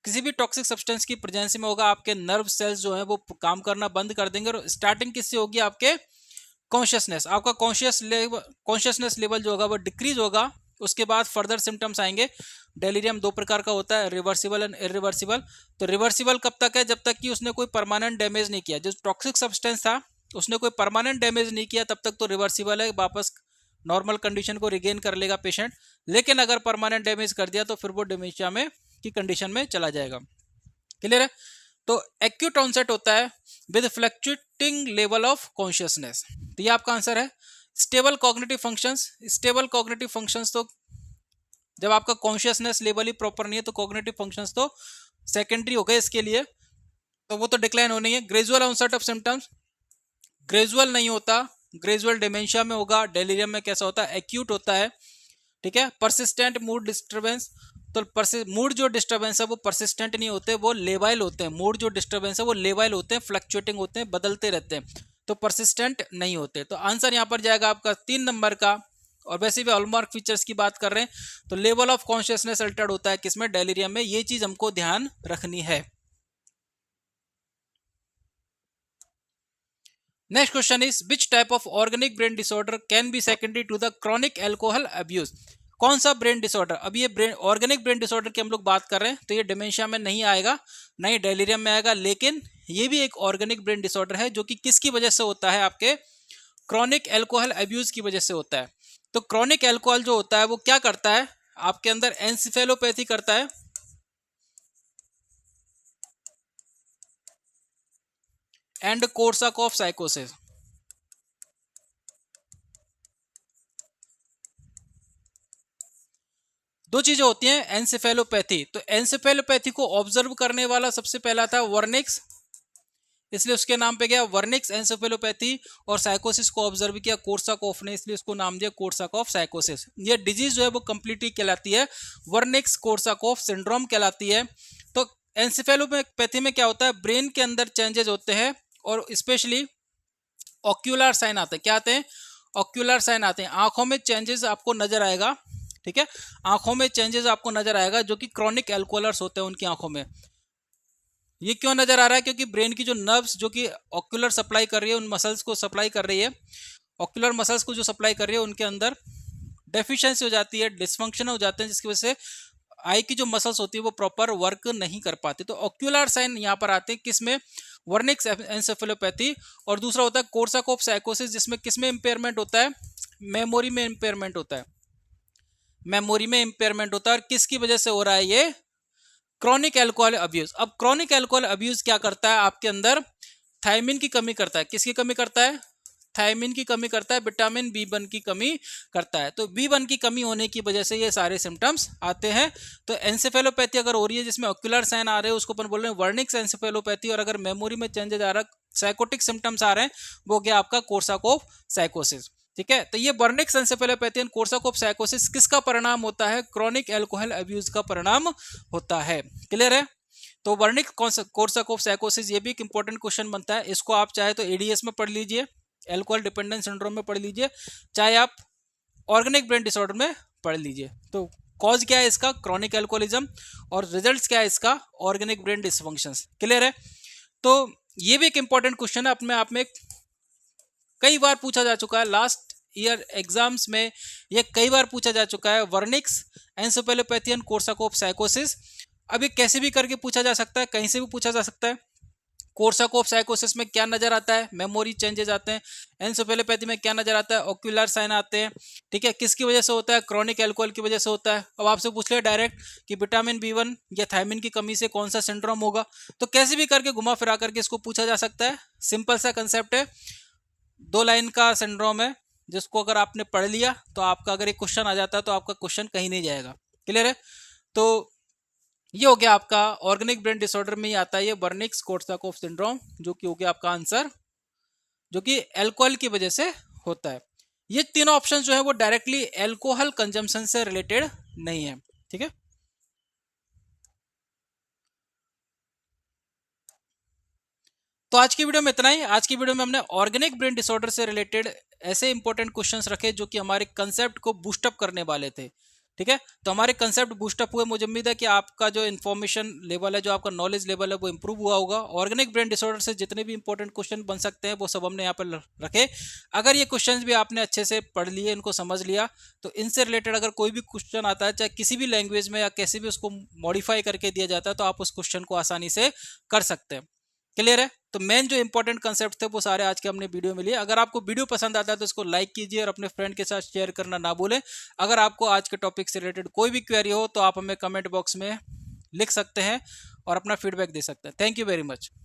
किसी भी टॉक्सिक सब्सटेंस की प्रेजेंस में होगा, आपके नर्व सेल्स जो है वो काम करना बंद कर देंगे। और स्टार्टिंग किससे होगी? आपके कॉन्शियसनेस, आपका कॉन्शियसनेस लेवल जो होगा वो डिक्रीज होगा। उसके बाद फर्दर सिम्टम्स आएंगे। डेलिरियम दो प्रकार का होता है, रिवर्सिबल एंड इरिवर्सिबल। तो रिवर्सिबल कब तक है? जब तक कि उसने कोई परमानेंट डैमेज नहीं किया। जो टॉक्सिक सब्सटेंस था उसने कोई परमानेंट डैमेज नहीं किया, तब तक तो रिवर्सिबल है, वापस नॉर्मल कंडीशन को रिगेन कर लेगा पेशेंट। लेकिन अगर परमानेंट डैमेज कर दिया तो फिर वो डिमेंशिया में की कंडीशन में चला जाएगा। क्लियर है? तो एक्यूट ऑनसेट होता है with fluctuating level of consciousness. तो ये आपका आंसर है। Stable cognitive functions, stable cognitive functions तो जब आपका कॉन्शियसनेस लेवल ही प्रॉपर नहीं है तो कॉग्निटिव फंक्शंस तो सेकेंडरी हो गए इसके लिए, तो वो तो डिक्लाइन होनी है। Gradual onset of symptoms, gradual नहीं होता, ग्रेजुअल डिमेंशिया में होगा। डेलिरियम में कैसा होता है? एक्यूट होता है। ठीक है, परसिस्टेंट मूड डिस्टर्बेंस, तो मूड जो डिस्टर्बेंस है वो परसिस्टेंट नहीं होते, वो लेवाइल होते हैं। मूड जो डिस्टर्बेंस है वो लेवाइल होते हैं, फ्लक्चुएटिंग होते हैं, बदलते रहते हैं, तो परसिस्टेंट नहीं होते। तो आंसर यहाँ पर जाएगा आपका 3 नंबर का। और वैसे भी हॉलमार्क फीचर्स की बात कर रहे हैं तो लेवल ऑफ कॉन्शियसनेस अल्टर्ड होता है किसमें? डेलिरियम में। ये चीज हमको ध्यान रखनी है। Next question is which type of organic brain disorder can be secondary to the chronic alcohol abuse. कौन सा ब्रेन डिसऑर्डर? अब ये ब्रेन ऑर्गेनिक ब्रेन डिसऑर्डर की हम लोग बात कर रहे हैं, तो ये डिमेंशिया में नहीं आएगा, नहीं डेलिरियम में आएगा, लेकिन ये भी एक ऑर्गेनिक ब्रेन डिसऑर्डर है जो कि किसकी वजह से होता है? आपके क्रॉनिक एल्कोहल अब्यूज की वजह से होता है। तो क्रॉनिक एल्कोहल जो होता है वो क्या करता है? आपके अंदर एंसेफेलोपैथी करता है एंड कोर्साकॉफ साइकोसिस। दो चीजें होती हैं एंसेफेलोपैथी। तो एंसेफेलोपैथी को ऑब्जर्व करने वाला सबसे पहला था वर्निक्स, इसलिए उसके नाम पे गया वर्निक्स एंसेफेलोपैथी। और साइकोसिस को ऑब्जर्व किया कोर्साकॉफ ने, इसलिए उसको नाम दिया कोर्साकॉफ साइकोसिस। ये डिजीज जो है वो कंप्लीटली कहलाती है वर्निक्स कोर्साकॉफ सिंड्रोम कहलाती है। तो एंसेफेलोपैथी में क्या होता है? ब्रेन के अंदर चेंजेस होते हैं और स्पेशली ऑक्यूलर साइन आते हैं। क्या आते हैं? ऑक्यूलर साइन आते हैं, आंखों में चेंजेस आपको नजर आएगा। ठीक है, आंखों में चेंजेस आपको नजर आएगा जो कि क्रॉनिक एल्कोहलर्स होते हैं उनकी आंखों में। ये क्यों नजर आ रहा है? क्योंकि ब्रेन की जो नर्व्स जो कि ऑक्यूलर सप्लाई कर रही है, उन मसल्स को सप्लाई कर रही है, ऑक्यूलर मसल्स को जो सप्लाई कर रही है उनके अंदर डेफिशिएंसी हो जाती है, डिसफंक्शन हो जाते हैं, जिसकी वजह से आई की जो मसल्स होती है वो प्रॉपर वर्क नहीं कर पाती। तो ऑक्यूलर साइन यहाँ पर आते हैं किसमें? Wernicke's encephalopathy. और दूसरा होता है कोर्साकॉफ साइकोसिस, जिसमें किसमें इंपेयरमेंट होता है? मेमोरी में इंपेयरमेंट होता है, मेमोरी में इंपेयरमेंट होता है। और किसकी वजह से हो रहा है ये? Chronic alcohol abuse. अब क्रॉनिक एल्कोहल अब्यूज क्या करता है? आपके अंदर थायमिन की कमी करता है। किसकी कमी करता है? थायमिन की कमी करता है, विटामिन B1 की कमी करता है। तो B1 की कमी होने की वजह से ये सारे सिम्टम्स आते हैं। तो एंसेफेलोपैथी अगर हो रही है जिसमें ऑक्यूलर साइन आ रहे हैं उसको अपन बोल रहे हैं वर्निक्स एंसेफेलोपैथी, और अगर मेमोरी में चेंजेस आ रहा है, साइकोटिक सिम्टम्स आ रहे हैं, वो गया आपका कोर्साकॉफ साइकोसिस। ठीक है, तो ये वर्निक्स एंसेफेलोपैथी एंड कोर्साकॉफ साइकोसिस किसका परिणाम होता है? क्रॉनिक एल्कोहल अब्यूज का परिणाम होता है। क्लियर है? तो वर्निक कोर्साकॉफ साइकोसिस ये भी एक इंपॉर्टेंट क्वेश्चन बनता है। इसको आप चाहे तो एडीएस में पढ़ लीजिए, एल्कोहल डिपेंडेंस सिंड्रोम में पढ़ लीजिए, चाहे आप ऑर्गेनिक ब्रेन डिसऑर्डर में पढ़ लीजिए। तो कॉज क्या है इसका? क्रॉनिक एल्कोहलिज्म, और रिजल्ट्स क्या है इसका? Organic brain dysfunctions. क्लियर है? तो ये भी एक इंपॉर्टेंट क्वेश्चन है अपने आप में, कई बार पूछा जा चुका है, लास्ट ईयर एग्जाम्स में ये कई बार पूछा जा चुका है। वर्निक्स एंसेफेलोपैथी एंड कोर्साकॉफ साइकोसिस अभी कैसे भी करके पूछा जा सकता है, कहीं से भी पूछा जा सकता है। कोर्साकॉफ साइकोसिस में क्या नजर आता है? मेमोरी चेंजेस आते हैं। एंसेफेलोपैथी में क्या नजर आता है? ऑक्यूलर साइन आते हैं। ठीक है, किसकी वजह से होता है? क्रॉनिक एल्कोहल की वजह से होता है। अब आपसे पूछ लिया डायरेक्ट कि विटामिन B1 या थायमिन की कमी से कौन सा सिंड्रोम होगा, तो कैसे भी करके घुमा फिरा करके इसको पूछा जा सकता है। सिंपल सा कंसेप्ट है, 2 लाइन का सिंड्रोम है जिसको अगर आपने पढ़ लिया तो आपका अगर एक क्वेश्चन आ जाता है तो आपका क्वेश्चन कहीं नहीं जाएगा। क्लियर है? तो ये हो गया आपका ऑर्गेनिक ब्रेन डिसऑर्डर में ही आता है ये वर्निक्स कोर्साकॉफ सिंड्रोम, जो कि हो गया आपका आंसर, जो कि एल्कोहल की वजह से होता है। ये तीनों ऑप्शन जो है वो डायरेक्टली एल्कोहल कंजम्पशन से रिलेटेड नहीं है। ठीक है, तो आज की वीडियो में इतना ही। आज की वीडियो में हमने ऑर्गेनिक ब्रेन डिसऑर्डर से रिलेटेड ऐसे इंपॉर्टेंट क्वेश्चंस रखे जो कि हमारे कंसेप्ट को बूस्टअप करने वाले थे। ठीक है, तो हमारे कंसेप्ट बूस्टअप हुए, मुझे उम्मीद है कि आपका जो इन्फॉर्मेशन लेवल है, जो आपका नॉलेज लेवल है, वो इंप्रूव हुआ होगा। ऑर्गेनिक ब्रेन डिसऑर्डर से जितने भी इंपॉर्टेंट क्वेश्चन बन सकते हैं वो सब हमने यहाँ पर रखे। अगर ये क्वेश्चंस भी आपने अच्छे से पढ़ लिए, इनको समझ लिया, तो इनसे रिलेटेड अगर कोई भी क्वेश्चन आता है, चाहे किसी भी लैंग्वेज में या कैसे भी उसको मॉडिफाई करके दिया जाता है, तो आप उस क्वेश्चन को आसानी से कर सकते हैं। क्लियर है? तो मेन जो इंपॉर्टेंट कंसेप्ट थे वो सारे आज के हमने वीडियो में लिए। अगर आपको वीडियो पसंद आता है तो इसको लाइक कीजिए और अपने फ्रेंड के साथ शेयर करना ना भूलें। अगर आपको आज के टॉपिक से रिलेटेड कोई भी क्वेरी हो तो आप हमें कमेंट बॉक्स में लिख सकते हैं और अपना फीडबैक दे सकते हैं। Thank you very much.